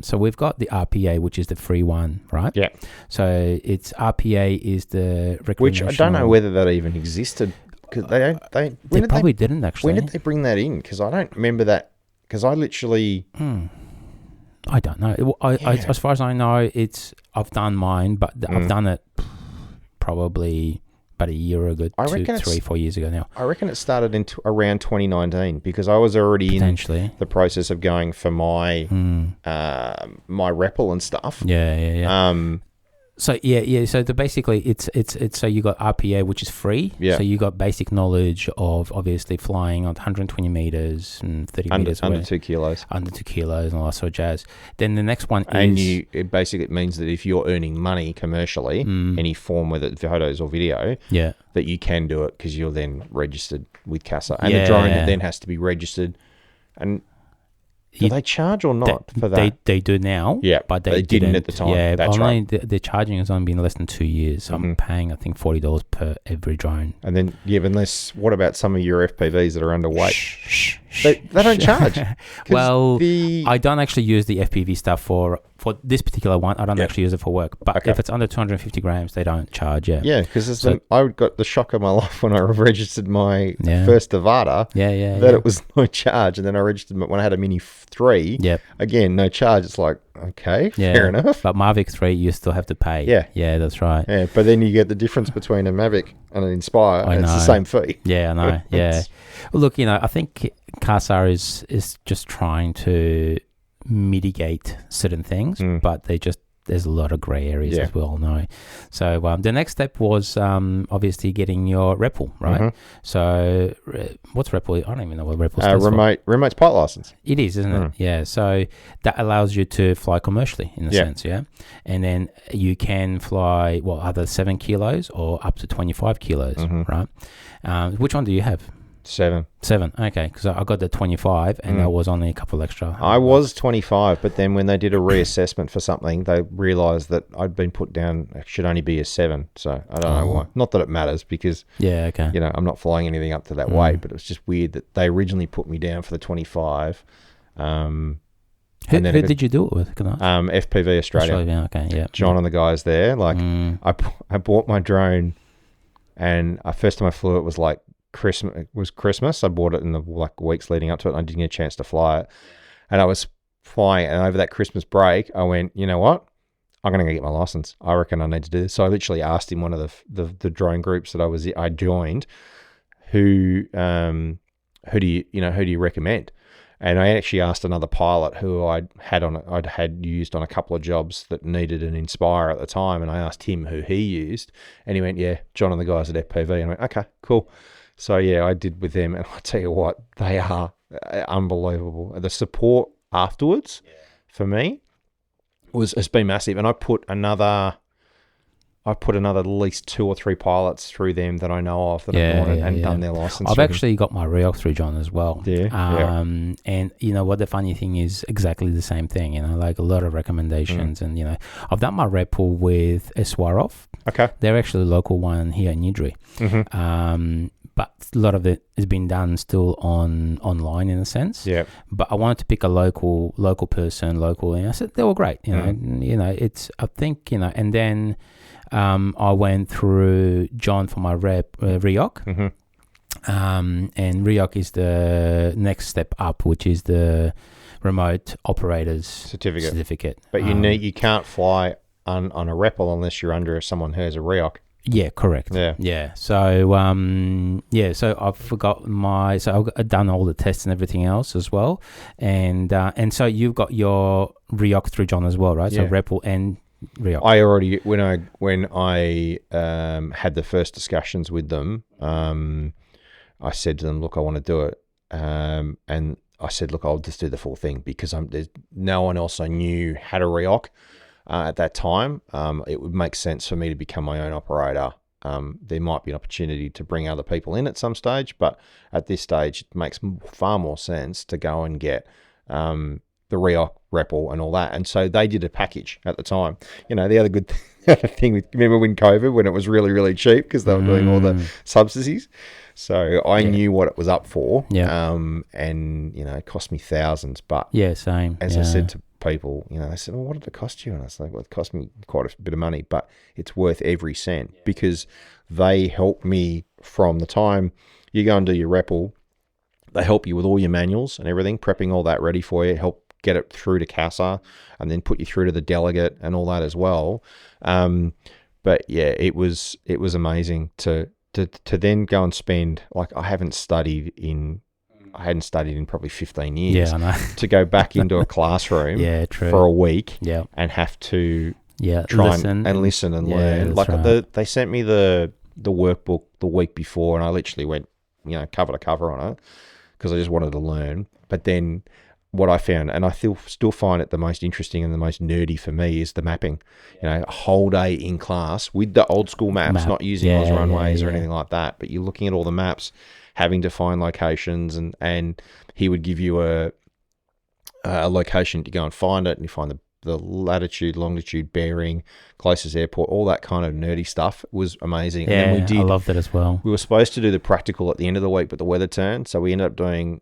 Speaker 1: So we've got the RPA, which is the free one, right?
Speaker 3: Yeah.
Speaker 1: So it's RPA is the
Speaker 3: which I don't know whether that even existed, because they
Speaker 1: probably didn't actually.
Speaker 3: When did they bring that in? Because I don't remember that. Because I literally,
Speaker 1: I don't know. As far as I know, I've done mine, but I've done it probably about a year ago,
Speaker 3: I reckon
Speaker 1: 4 years ago now.
Speaker 3: I reckon it started in around 2019 because I was already in the process of going for my my REPL and stuff.
Speaker 1: Yeah. So So basically, it's so you got RPA, which is free.
Speaker 3: Yeah.
Speaker 1: So you got basic knowledge of obviously flying on 120 meters and 30 meters
Speaker 3: under 2 kilos,
Speaker 1: and all that sort of jazz. Then the next one
Speaker 3: it basically means that if you're earning money commercially, any form, whether it's photos or video, that you can do it because you're then registered with CASA, and the drone then has to be registered. And do they charge or not for that?
Speaker 1: They do now.
Speaker 3: Yeah,
Speaker 1: but they didn't
Speaker 3: at the time.
Speaker 1: Yeah,
Speaker 3: that's
Speaker 1: only
Speaker 3: right.
Speaker 1: The charging has only been less than 2 years. So I'm paying, I think, $40 per every drone.
Speaker 3: And then, unless, what about some of your FPVs that are underweight? They don't charge.
Speaker 1: Well, I don't actually use the FPV stuff for this particular one. I don't actually use it for work. But if it's under 250 grams, they don't charge. Yeah,
Speaker 3: because I got the shock of my life when I registered my first Avata. That it was no charge, and then I registered when I had a Mini 3. Again, no charge. It's like, okay, fair enough.
Speaker 1: But Mavic 3, you still have to pay. Yeah, that's right.
Speaker 3: Yeah, but then you get the difference between a Mavic and an Inspire, and it's the same fee.
Speaker 1: Yeah, I know. Yeah. Well, look, I think CASA is just trying to mitigate certain things, but there's a lot of grey areas, as we all know. So the next step was obviously getting your REPL, right? So what's REPL? I don't even know what REPL stands for.
Speaker 3: Remote pilot license.
Speaker 1: It is, isn't it? Yeah. So that allows you to fly commercially in a sense, and then you can fly either 7 kilos or up to 25 kilos, right? Which one do you have?
Speaker 3: 7.
Speaker 1: Okay, because I got the 25 and that was only a couple extra.
Speaker 3: I was 25, but then when they did a reassessment for something, they realised that I'd been put down, it should only be a 7. So I don't know why. Not that it matters because, I'm not flying anything up to that weight, but it was just weird that they originally put me down for the 25.
Speaker 1: Who did you do it with?
Speaker 3: FPV Australia.
Speaker 1: Okay,
Speaker 3: John and the guys there. Like, I bought my drone, and first time I flew it was like Christmas. I bought it in the weeks leading up to it, and I didn't get a chance to fly it. And I was flying, and over that Christmas break, I went, you know what? I'm going to go get my license. I reckon I need to do this. So I literally asked him, one of the drone groups that I joined, who do you recommend? And I actually asked another pilot who I'd had used on a couple of jobs that needed an Inspire at the time, and I asked him who he used, and he went, John and the guys at FPV. And I went, okay, cool. So I did with them, and I tell you what, they are unbelievable. The support afterwards for me has been massive, and I put another at least 2 or 3 pilots through them that I know of that have gone and done their license.
Speaker 1: I've actually got my REOC through John as well. And you know what, the funny thing is exactly the same thing. Like a lot of recommendations, and I've done my REPL with Swaroff.
Speaker 3: Okay,
Speaker 1: they're actually a local one here in Newbury. But a lot of it has been done still online in a sense. Yeah. But I wanted to pick a local person, and I said they were great. It's I think and then I went through John for my REOC. And REOC is the next step up, which is the remote operator's certificate. But
Speaker 3: you can't fly on a REPL unless you're under someone who has a REOC.
Speaker 1: Yeah, correct. Yeah. So, so I've done all the tests and everything else as well, and so you've got your REOC through John as well, right? So REPL and REOC.
Speaker 3: I already when I had the first discussions with them, I said to them, look, I want to do it, and I said, look, I'll just do the full thing because there's no one else I knew had a REOC. At that time, it would make sense for me to become my own operator. There might be an opportunity to bring other people in at some stage, but at this stage, it makes far more sense to go and get the REOC, REPL, and all that. And so they did a package at the time. The other good thing, remember when COVID, when it was really, really cheap because they were doing all the subsidies? So I knew what it was up for, and it cost me thousands. But
Speaker 1: same.
Speaker 3: As I said to people, they said, well, what did it cost you? And I was like, well, it cost me quite a bit of money, but it's worth every cent because they helped me from the time you go and do your REPL. They help you with all your manuals and everything, prepping all that ready for you, help get it through to CASA, and then put you through to the delegate and all that as well. But yeah, it was amazing to then go and spend, like, I hadn't studied in probably 15 years.
Speaker 1: Yeah, I know.
Speaker 3: To go back into a classroom
Speaker 1: true.
Speaker 3: for a week
Speaker 1: Yeah.
Speaker 3: and have to
Speaker 1: try
Speaker 3: listen and learn. Like,
Speaker 1: right.
Speaker 3: they sent me the workbook the week before, and I literally went, cover to cover on it because I just wanted to learn. But then what I found, and I still find it the most interesting and the most nerdy for me, is the mapping. A whole day in class with the old school maps, not using Oz runways or anything like that, but you're looking at all the maps, having to find locations, and he would give you a location to go and find it, and you find the latitude, longitude, bearing, closest airport, all that kind of nerdy stuff was amazing.
Speaker 1: Yeah,
Speaker 3: and then
Speaker 1: I loved it as well.
Speaker 3: We were supposed to do the practical at the end of the week, but the weather turned, so we ended up doing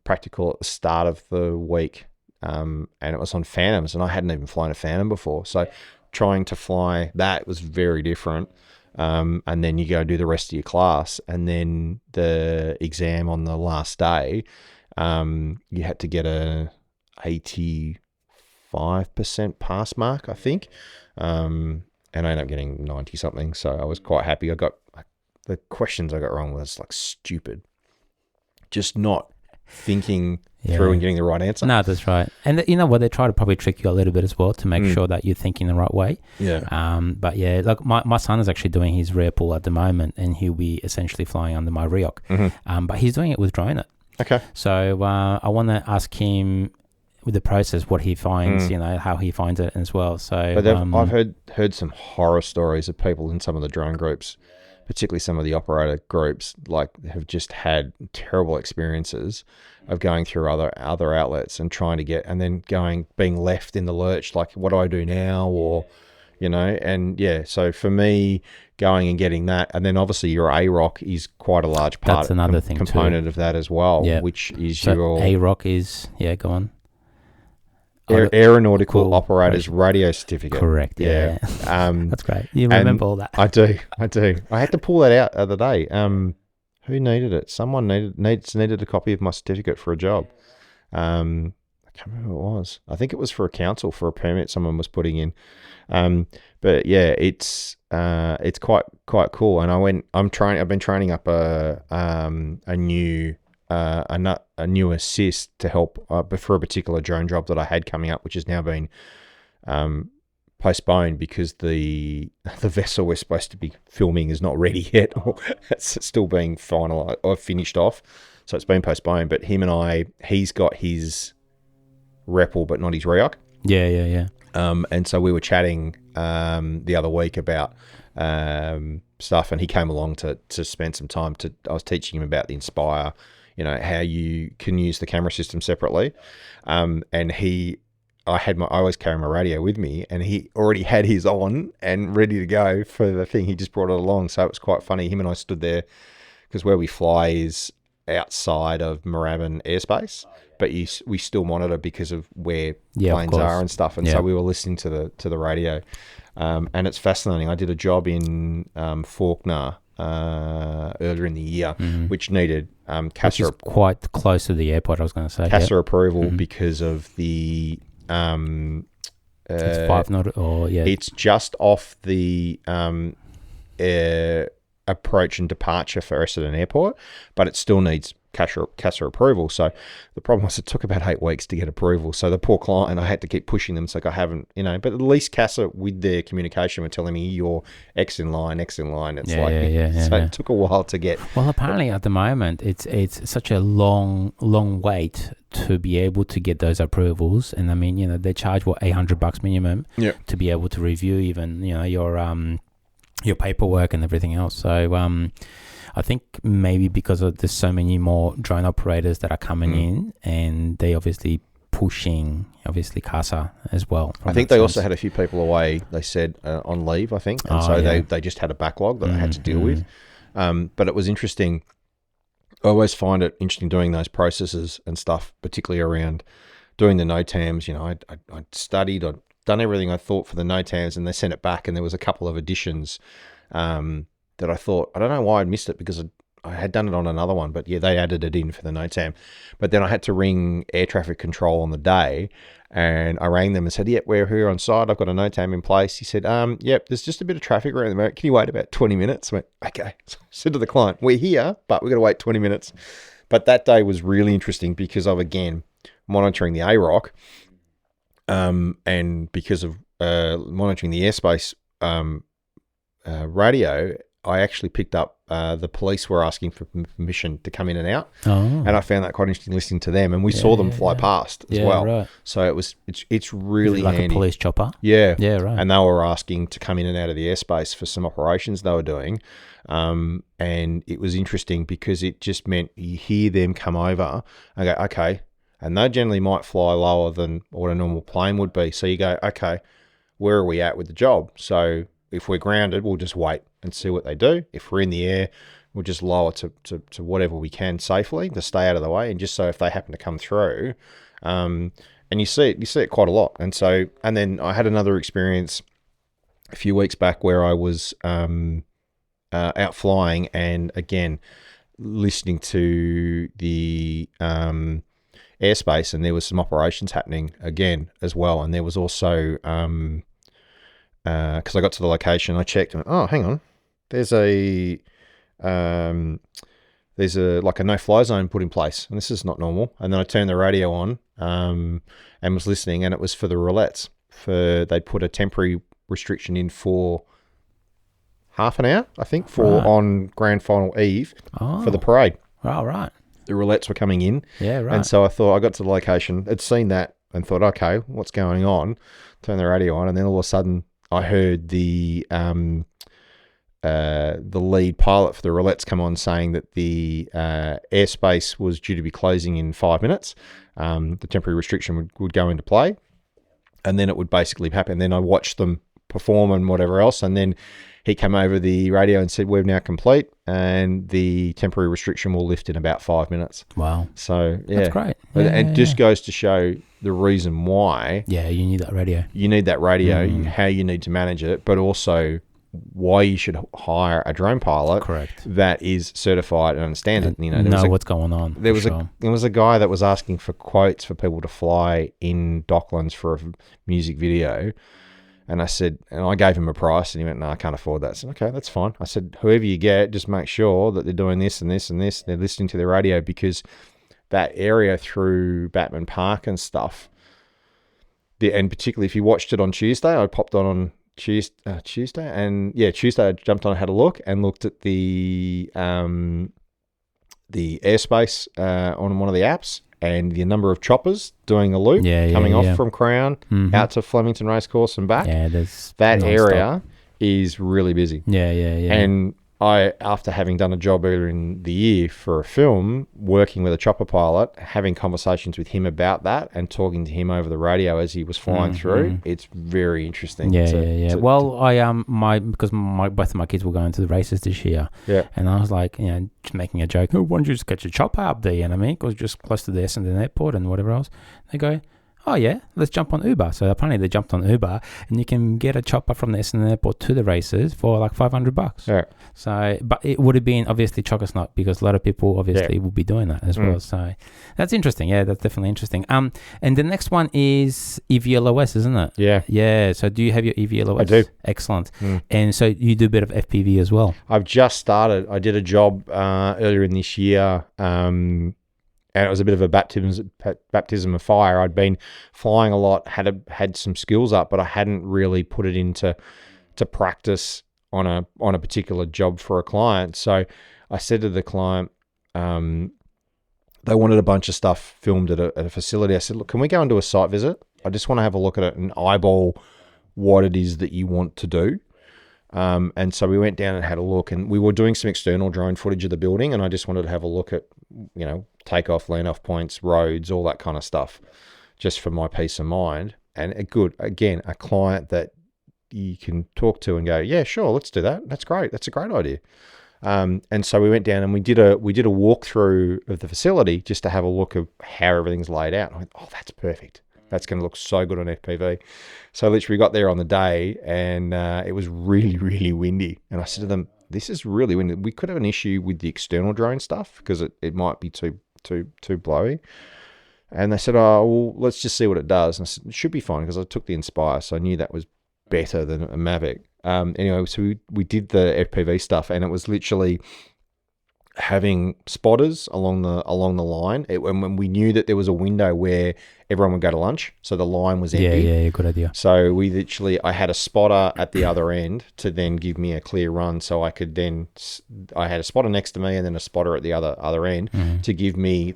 Speaker 3: practical at the start of the week, and it was on Phantoms, and I hadn't even flown a Phantom before, so trying to fly that was very different. And then you go do the rest of your class, and then the exam on the last day, you had to get a 85% pass mark, I think, and I ended up getting 90 something, so I was quite happy. I got the questions I got wrong was like stupid, just not thinking through and getting the right answer.
Speaker 1: No, that's right. And you know what, they try to probably trick you a little bit as well to make sure that you're thinking the right way. But yeah, like my son is actually doing his rear pull at the moment, and he'll be essentially flying under my Rioc. But he's doing it with Drone It.
Speaker 3: Okay.
Speaker 1: So I want to ask him with the process what he finds, how he finds it as well. So
Speaker 3: but I've heard some horror stories of people in some of the drone groups, particularly some of the operator groups, like, have just had terrible experiences of going through other outlets and trying to get, and then being left in the lurch, like, what do I do now? Or, and yeah, so for me, going and getting that, and then obviously your AROC is quite a large part.
Speaker 1: That's another thing
Speaker 3: component
Speaker 1: too.
Speaker 3: Of that as well, which is
Speaker 1: so
Speaker 3: your
Speaker 1: AROC is, go on.
Speaker 3: Aeronautical Operator's Radio Certificate.
Speaker 1: Correct. Yeah. That's great. You remember all that.
Speaker 3: I do. I had to pull that out the other day. Who needed it? Someone needed a copy of my certificate for a job. I can't remember who it was. I think it was for a council, for a permit someone was putting in. But yeah, it's quite cool. And I've been training up a new assist to help for a particular drone job that I had coming up, which has now been postponed because the vessel we're supposed to be filming is not ready yet. It's still being finalized or finished off, so it's been postponed. But he's got his REPL but not his REOC.
Speaker 1: Yeah.
Speaker 3: And so we were chatting the other week about stuff, and he came along to spend some time. I was teaching him about the Inspire, how you can use the camera system separately. And I always carry my radio with me, and he already had his on and ready to go for the thing. He just brought it along. So it was quite funny. Him and I stood there because where we fly is outside of Moorabbin airspace, but we still monitor because of where planes are and stuff. And so we were listening to the radio. And it's fascinating. I did a job in Fawkner earlier in the year, which needed CASA,
Speaker 1: which is quite close to the airport, I was going to say.
Speaker 3: CASA approval because of the
Speaker 1: it's 5 knot, or
Speaker 3: it's just off the approach and departure for Essendon Airport, but it still needs CASA approval. So the problem was it took about 8 weeks to get approval. So the poor client, I had to keep pushing them. It's like I haven't, but at least CASA with their communication were telling me you're X in line. It's so it took a while to get.
Speaker 1: Well, apparently at the moment it's such a long wait to be able to get those approvals. And I mean, they charge $800 minimum to be able to review even, your paperwork and everything else. So, I think maybe because of there's so many more drone operators that are coming in, and they obviously pushing CASA as well.
Speaker 3: I think they also had a few people away, they said, on leave, I think. And they just had a backlog that they had to deal with. But it was interesting. I always find it interesting doing those processes and stuff, particularly around doing the NOTAMs. I'd studied, I'd done everything I thought for the NOTAMs, and they sent it back, and there was a couple of additions that I thought, I don't know why I'd missed it, because I had done it on another one, but yeah, they added it in for the NOTAM. But then I had to ring air traffic control on the day, and I rang them and said, yep, we're here on site. I've got a NOTAM in place. He said, yep, there's just a bit of traffic around the moment. Can you wait about 20 minutes? I went, okay. So I said to the client, we're here, but we've got to wait 20 minutes. But that day was really interesting because of, again, monitoring the AROC, and because of monitoring the airspace radio, I actually picked up the police were asking for permission to come in and out, and I found that quite interesting listening to them. And we saw them fly past as well. Right. So it's really
Speaker 1: like
Speaker 3: handy.
Speaker 1: A police chopper.
Speaker 3: Yeah,
Speaker 1: right.
Speaker 3: And they were asking to come in and out of the airspace for some operations they were doing, and it was interesting because it just meant you hear them come over and go, okay, and they generally might fly lower than what a normal plane would be. So you go, okay, where are we at with the job? So if we're grounded, we'll just wait and see what they do. If we're in the air, we'll just lower to whatever we can safely to stay out of the way. And just so if they happen to come through, and you see it quite a lot. And then I had another experience a few weeks back where I was out flying, and again, listening to the airspace, and there was some operations happening again as well. And there was also, because I got to the location, I checked and went, oh, hang on, there's a like a no-fly zone put in place, and this is not normal. And then I turned the radio on and was listening, and it was for the roulettes. They'd put a temporary restriction in for half an hour, I think, on grand final eve for the parade.
Speaker 1: Oh, right.
Speaker 3: The roulettes were coming in.
Speaker 1: Yeah, right.
Speaker 3: And so I thought, I got to the location, had seen that, and thought, okay, what's going on? Turned the radio on, and then all of a sudden I heard the lead pilot for the roulettes come on saying that the airspace was due to be closing in 5 minutes. The temporary restriction would go into play, and then it would basically happen. Then I watched them perform and whatever else, and then he came over the radio and said, we're now complete, and the temporary restriction will lift in about 5 minutes.
Speaker 1: Wow.
Speaker 3: So, yeah.
Speaker 1: That's great.
Speaker 3: It just goes to show the reason why.
Speaker 1: Yeah, you need that radio.
Speaker 3: You need that radio, how you need to manage it, but also why you should hire a drone pilot.
Speaker 1: Correct.
Speaker 3: That is certified and understands it.
Speaker 1: What's going on.
Speaker 3: There was a guy that was asking for quotes for people to fly in Docklands for a music video. And I said, and I gave him a price, and he went, no, I can't afford that. I said, okay, that's fine. I said, whoever you get, just make sure that they're doing this and this and this. They're listening to the radio, because that area through Batman Park and stuff, and particularly if you watched it on Tuesday, I popped on Tuesday, and Tuesday I jumped on and had a look and looked at the airspace on one of the apps, and the number of choppers doing a loop coming off from Crown out to Flemington Racecourse and back. Yeah, that area is really busy.
Speaker 1: Yeah.
Speaker 3: And I, after having done a job earlier in the year for a film, working with a chopper pilot, having conversations with him about that and talking to him over the radio as he was flying through, it's very interesting.
Speaker 1: Yeah. Well, because both of my kids were going to the races this year.
Speaker 3: Yeah.
Speaker 1: And I was like, just making a joke. Why don't you just get your chopper up there? You know what I mean? Because just close to the Essendon airport and whatever else. They go, oh yeah, let's jump on Uber. So apparently they jumped on Uber, and you can get a chopper from the Essendon airport to the races for like $500.
Speaker 3: Yeah.
Speaker 1: So, but it would have been obviously chock-a-snot, because a lot of people obviously will be doing that as well. So that's interesting. Yeah, that's definitely interesting. And the next one is EVLOS, isn't it?
Speaker 3: Yeah.
Speaker 1: Yeah. So do you have your EVLOS?
Speaker 3: I do.
Speaker 1: Excellent. And so you do a bit of FPV as well? I've
Speaker 3: just started. I did a job earlier in this year, and it was a bit of a baptism of fire. I'd been flying a lot, had some skills up, but I hadn't really put it into practice on a particular job for a client. So I said to the client, they wanted a bunch of stuff filmed at a facility. I said, look, can we go and do a site visit? I just want to have a look at it and eyeball what it is that you want to do. And so we went down and had a look, and we were doing some external drone footage of the building, and I just wanted to have a look at, takeoff, land off points, roads, all that kind of stuff, just for my peace of mind. And a client that you can talk to and go, yeah, sure, let's do that. That's great. That's a great idea. And so we went down and we did a walkthrough of the facility just to have a look at how everything's laid out. And I went, oh, that's perfect. That's going to look so good on FPV. So literally we got there on the day, and it was really, really windy. And I said to them, this is really windy. We could have an issue with the external drone stuff because it might be too blowy. And they said, oh, well, let's just see what it does. And I said, it should be fine, because I took the Inspire, so I knew that was better than a Mavic. Anyway, so we did the FPV stuff, and it was literally having spotters along the line. When we knew that there was a window where everyone would go to lunch, so the line was empty.
Speaker 1: Yeah, good idea.
Speaker 3: So I had a spotter at the other end to then give me a clear run, so I had a spotter next to me and then a spotter at the other end to give me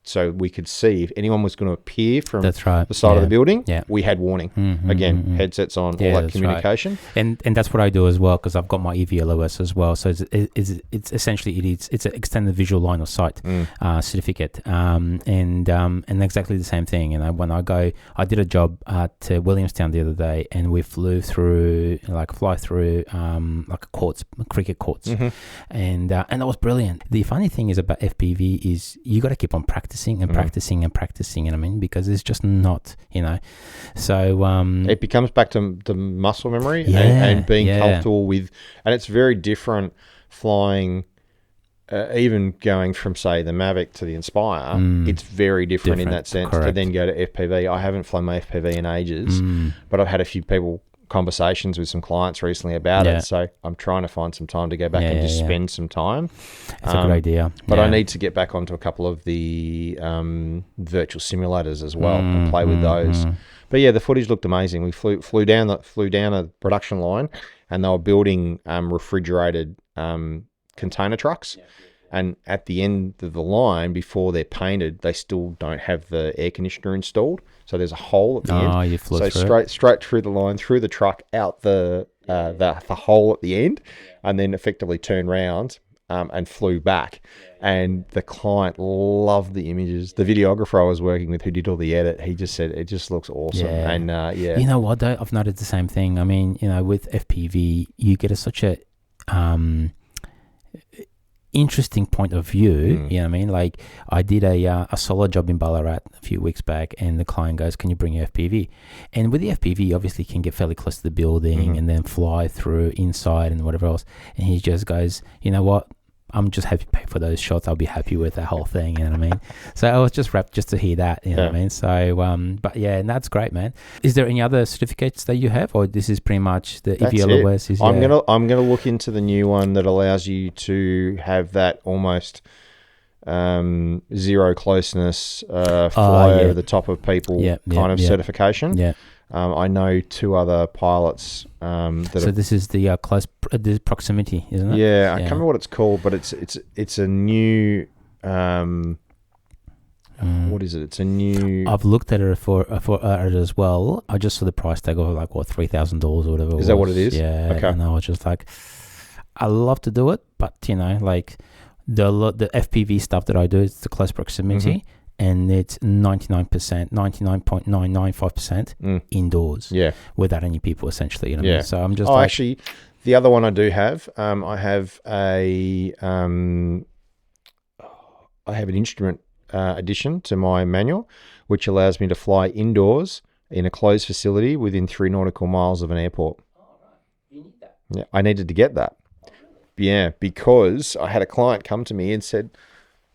Speaker 3: so we could see if anyone was going to appear from the side of the building. Yeah. We had warning. Headsets on, all that communication.
Speaker 1: Right. And that's what I do as well, because I've got my EVLOS as well. So it's essentially it's an extended visual line of sight certificate, and exactly the same thing. And when I did a job at Williamstown the other day, and we fly through cricket courts, and that was brilliant. The funny thing is about FPV is you got to keep on practicing and practicing and practicing, you know what I mean? Because it's just not, so
Speaker 3: it becomes back to the muscle memory and being comfortable with, and it's very different flying, even going from, say, the Mavic to the Inspire. It's very different in that sense. Correct. To then go to FPV. I haven't flown my FPV in ages, but I've had a few conversations with some clients recently about it, so I'm trying to find some time to go back and just spend some time.
Speaker 1: It's a good idea,
Speaker 3: but I need to get back onto a couple of the virtual simulators as well and play with those. But yeah, the footage looked amazing. We flew down a production line, and they were building refrigerated container trucks. And at the end of the line, before they're painted, they still don't have the air conditioner installed. So there's a hole at the end.
Speaker 1: You flew
Speaker 3: through straight through the line, through the truck, out the hole at the end, and then effectively turned round and flew back. And the client loved the images. The videographer I was working with, who did all the edit, he just said it just looks awesome.
Speaker 1: Yeah.
Speaker 3: And
Speaker 1: you know what though? I've noticed the same thing. I mean, with FPV, you get such a interesting point of view. You know what I mean? Like, I did a solo job in Ballarat a few weeks back, and the client goes, can you bring your FPV? And with the FPV, obviously you can get fairly close to the building and then fly through inside and whatever else. And he just goes, you know what? I'm just happy to pay for those shots. I'll be happy with that whole thing, you know what I mean? So I was just wrapped just to hear that, you know what I mean? So, but yeah, and that's great, man. Is there any other certificates that you have, or this is pretty much the EVLOS?
Speaker 3: I'm gonna look into the new one that allows you to have that almost zero closeness fly over the top of people certification. Yeah. I know two other pilots
Speaker 1: this is the close the proximity, isn't it?
Speaker 3: Yeah, I can't remember what it's called, but it's a new what is it? It's a new.
Speaker 1: I've looked at it for it as well. I just saw the price tag of like $3,000 or whatever.
Speaker 3: Is that what it is?
Speaker 1: Yeah. Okay. And I was just like, I love to do it, but like the FPV stuff that I do is the close proximity. And it's 99.995% indoors, without any people, essentially. You know what I mean? So I'm just
Speaker 3: actually, the other one I do have, I have an instrument addition to my manual, which allows me to fly indoors in a closed facility within 3 nautical miles of an airport. Oh, right. You need that. Yeah, I needed to get that. Yeah, because I had a client come to me and said,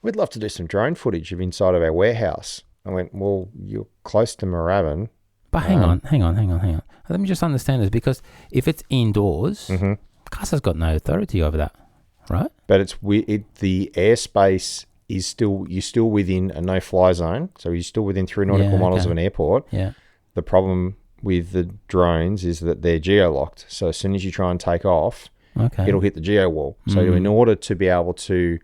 Speaker 3: we'd love to do some drone footage of inside of our warehouse. I went, well, you're close to Moorabbin.
Speaker 1: But hang on. Let me just understand this, because if it's indoors, CASA's got no authority over that, right?
Speaker 3: But the airspace is you're still within a no-fly zone, so you're still within 3 nautical miles of an airport. Yeah. The problem with the drones is that they're geo-locked, so as soon as you try and take off, it'll hit the geo wall. So in order to be able to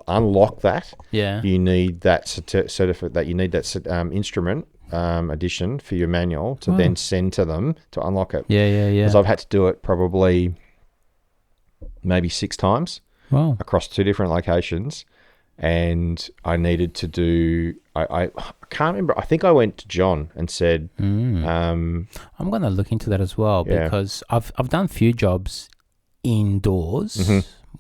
Speaker 3: unlock that, you need that certificate, that you need that instrument addition for your manual to then send to them to unlock it. Because I've had to do it probably maybe 6 times across 2 different locations, and I needed to do. I can't remember. I think I went to John and said,
Speaker 1: I'm going to look into that as well, because I've done a few jobs indoors,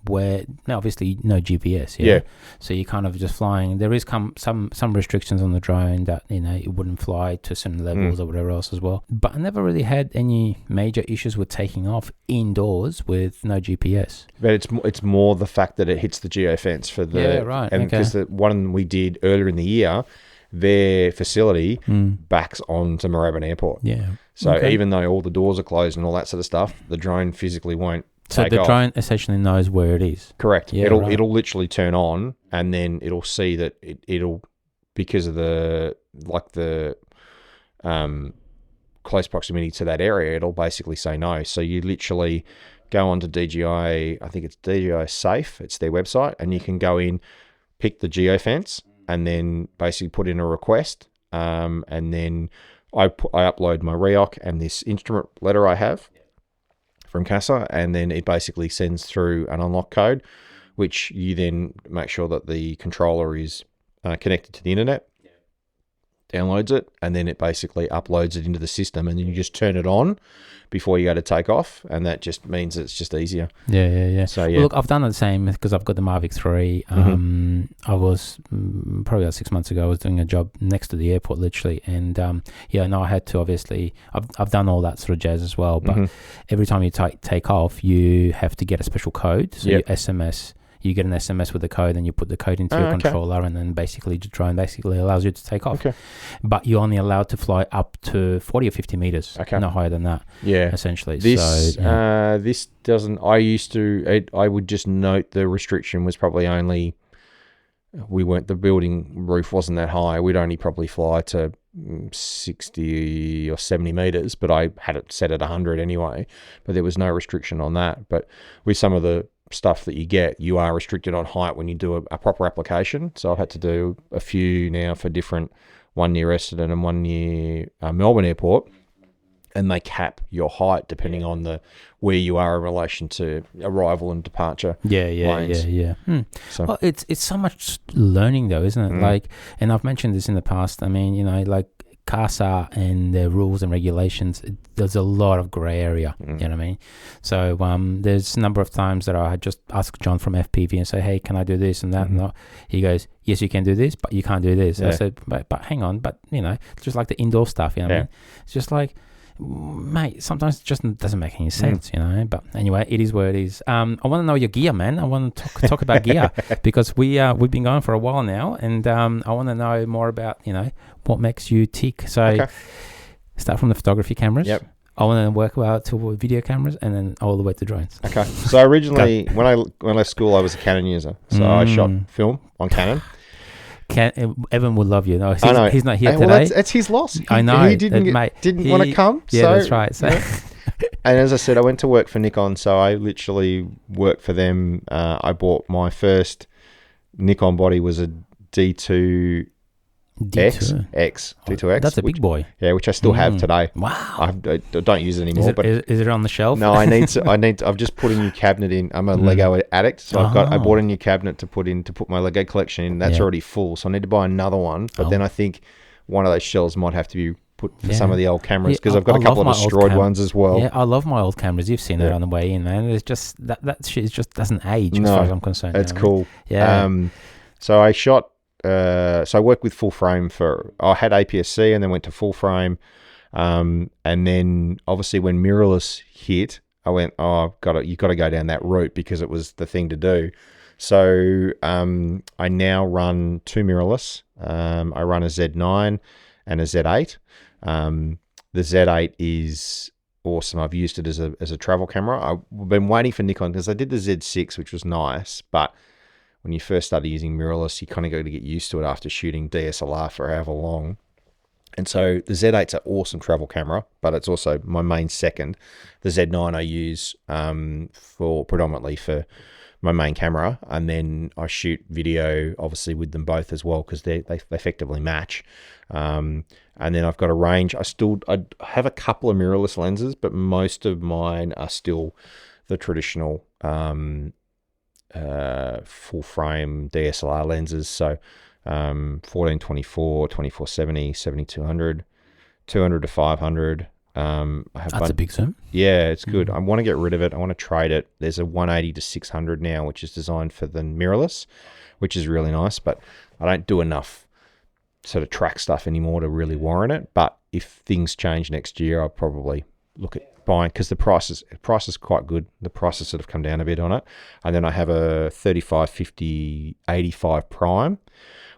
Speaker 1: where now obviously no GPS.
Speaker 3: Yeah.
Speaker 1: So you're kind of just flying. There is some restrictions on the drone that it wouldn't fly to certain levels or whatever else as well. But I never really had any major issues with taking off indoors with no GPS.
Speaker 3: But it's more the fact that it hits the geofence for the
Speaker 1: right.
Speaker 3: and because the one we did earlier in the year, their facility backs onto Moorabbin Airport.
Speaker 1: Yeah.
Speaker 3: So even though all the doors are closed and all that sort of stuff, the drone physically won't.
Speaker 1: So the drone essentially knows where it is.
Speaker 3: Correct.
Speaker 1: Yeah,
Speaker 3: It'll literally turn on, and then it'll see that it'll because of the close proximity to that area, it'll basically say no. So you literally go onto DJI. I think it's DJI Safe. It's their website, and you can go in, pick the geofence, and then basically put in a request. And then I upload my REOC and this instrument letter I have from CASA, and then it basically sends through an unlock code, which you then make sure that the controller is connected to the internet, downloads it, and then it basically uploads it into the system, and then you just turn it on before you go to take off, and that just means it's just easier.
Speaker 1: Yeah.
Speaker 3: So
Speaker 1: Well, look, I've done the same because I've got the Mavic 3. I was probably about 6 months ago, I was doing a job next to the airport, literally, and I had to obviously, I've done all that sort of jazz as well, but every time you take off, you have to get a special code, so you get an SMS with the code, and you put the code into your controller, and then basically the drone basically allows you to take off. Okay. But you're only allowed to fly up to 40 or 50 meters, no higher than that. Yeah. Essentially.
Speaker 3: This doesn't, I would just note the restriction was probably only, the building roof wasn't that high. We'd only probably fly to 60 or 70 meters, but I had it set at 100 anyway, but there was no restriction on that. But with some of the stuff that you are restricted on height when you do a proper application. So I've had to do a few now for different, one near Essendon and one near Melbourne Airport, and they cap your height depending on where you are in relation to arrival and departure. Lanes. So
Speaker 1: well, it's so much learning though, isn't it? And I've mentioned this in the past. I mean, CASA and the rules and regulations, there's a lot of grey area, you know what I mean? So there's a number of times that I just ask John from FPV and say, hey, can I do this and that? And he goes, yes, you can do this, but you can't do this. I said, but hang on, but just like the indoor stuff, you know what I mean? It's just like, mate, sometimes it just doesn't make any sense, but anyway, it is where it is. I want to know your gear, man. I want to talk about gear because we've been going for a while now, and I want to know more about what makes you tick. So start from the photography cameras. I want to work out to video cameras, and then all the way to drones.
Speaker 3: Okay. So originally, when I left school, I was a Canon user, so I shot film on Canon.
Speaker 1: Evan would love you. No,
Speaker 3: I know.
Speaker 1: He's not here today.
Speaker 3: Well, that's his loss.
Speaker 1: I know.
Speaker 3: He didn't want to come.
Speaker 1: Yeah,
Speaker 3: so,
Speaker 1: that's right. So.
Speaker 3: And as I said, I went to work for Nikon, so I literally worked for them. I bought my first Nikon body was a D2X. D2X.
Speaker 1: That's a big boy.
Speaker 3: Yeah, which I still have today.
Speaker 1: Wow.
Speaker 3: I don't use it anymore.
Speaker 1: Is it on the shelf?
Speaker 3: No, I've just put a new cabinet in. I'm a Lego addict, so I bought a new cabinet to put my Lego collection in. That's already full, so I need to buy another one. But then I think one of those shelves might have to be put for some of the old cameras, because I've got a couple of destroyed ones as well.
Speaker 1: Yeah, I love my old cameras. You've seen it on the way in, man. It's just that shit just doesn't age as far as I'm concerned.
Speaker 3: It's cool.
Speaker 1: Yeah.
Speaker 3: So I shot. So I worked with full frame I had APS-C and then went to full frame. And then obviously when mirrorless hit, I went, you've got to go down that route because it was the thing to do. So I now run two mirrorless. I run a Z9 and a Z8. The Z8 is awesome. I've used it as a travel camera. I've been waiting for Nikon because I did the Z6, which was nice, but when you first started using mirrorless, you kind of got to get used to it after shooting DSLR for however long. And so the Z8's an awesome travel camera, but it's also my main second. The Z9 I use predominantly for my main camera, and then I shoot video obviously with them both as well because they effectively match. And then I've got a range. I have a couple of mirrorless lenses, but most of mine are still the traditional full frame DSLR lenses. So 14-24, 24-70, 70-200, 200 to 500, I have
Speaker 1: That's a big zoom.
Speaker 3: Yeah, it's good. I want to get rid of it. I want to trade it. There's a 180 to 600 now, which is designed for the mirrorless, which is really nice, but I don't do enough sort of track stuff anymore to really warrant it. But if things change next year, I'll probably look at buying, because the price is quite good. The prices sort of come down a bit on it. And then I have a 35, 50, 85 prime,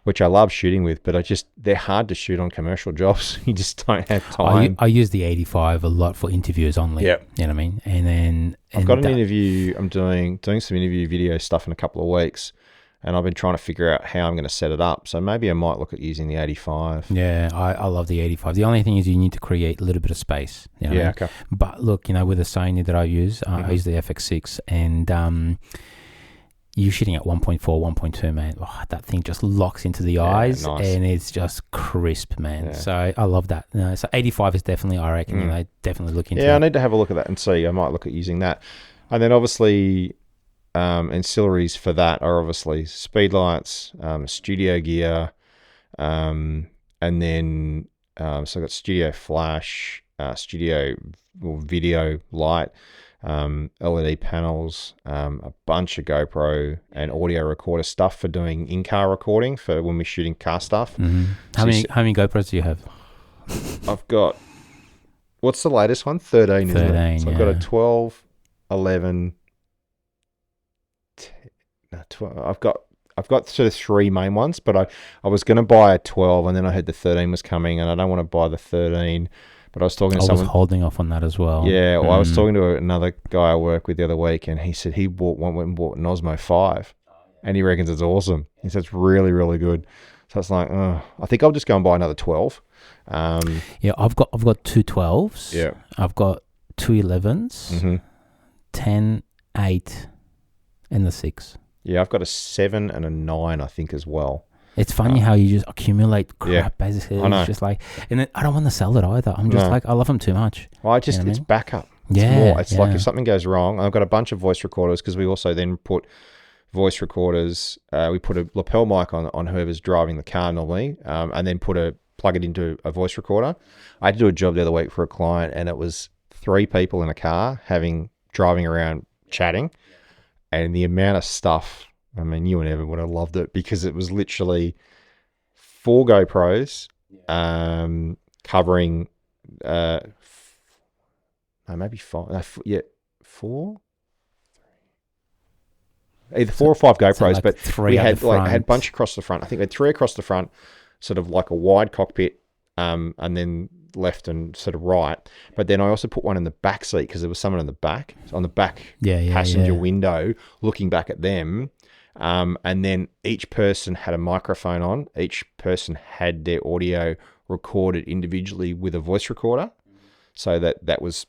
Speaker 3: which I love shooting with, but they're hard to shoot on commercial jobs. You just don't have time.
Speaker 1: I use the 85 a lot for interviews only.
Speaker 3: Yep.
Speaker 1: You know what I mean? And then
Speaker 3: I've got an interview. I'm doing some interview video stuff in a couple of weeks, and I've been trying to figure out how I'm going to set it up. So maybe I might look at using the 85.
Speaker 1: Yeah, I love the 85. The only thing is you need to create a little bit of space. You know what I mean?
Speaker 3: Okay.
Speaker 1: But look, with the Sony that I use, I use the FX6, and you're shooting at 1.4, 1.2, man. Oh, that thing just locks into the eyes,
Speaker 3: nice.
Speaker 1: and it's just crisp, man.
Speaker 3: Yeah.
Speaker 1: So I love that. So 85 is definitely, I reckon, definitely look into
Speaker 3: Yeah,
Speaker 1: that.
Speaker 3: I need to have a look at that and see. I might look at using that. And then obviously ancillaries for that are obviously speed lights, studio gear, and then so I've got studio flash, studio video light, LED panels, a bunch of GoPro and audio recorder stuff for doing in-car recording for when we're shooting car stuff.
Speaker 1: Mm-hmm. How many GoPros do you have?
Speaker 3: I've got, what's the latest one? 13, isn't it?
Speaker 1: 13,
Speaker 3: So I've got a 12, 11, 12. I've got sort of three main ones, but I was going to buy a 12, and then I heard the 13 was coming, and I don't want to buy the 13. But I was talking to someone. I was
Speaker 1: holding off on that as well.
Speaker 3: Yeah, well, I was talking to another guy I work with the other week, and he said he went and bought an Osmo 5, and he reckons it's awesome. He said it's really, really good. So it's like, I think I'll just go and buy another 12.
Speaker 1: Yeah, I've got two 12s.
Speaker 3: Yeah.
Speaker 1: I've got two 11s, 10, 8, and the 6.
Speaker 3: Yeah, I've got a 7 and a 9, I think, as well.
Speaker 1: It's funny how you just accumulate crap, basically.
Speaker 3: I know.
Speaker 1: It's just like, and then I don't want to sell it either. I'm just like, I love them too much.
Speaker 3: Well, it's backup. It's like if something goes wrong, I've got a bunch of voice recorders, because we also then put voice recorders. We put a lapel mic on whoever's driving the car normally, and then plug it into a voice recorder. I had to do a job the other week for a client, and it was 3 people in a car driving around chatting, and the amount of stuff. I mean, you and Evan would have loved it, because it was literally 4 GoPros covering, maybe 5. 4. Either 4 or 5 GoPros, like but we had I had a bunch across the front. I think we had 3 across the front, sort of like a wide cockpit, and then left and sort of right. But then I also put one in the back seat, because there was someone in the back, on the back passenger window, looking back at them. And then each person had a microphone on. Each person had their audio recorded individually with a voice recorder, so that was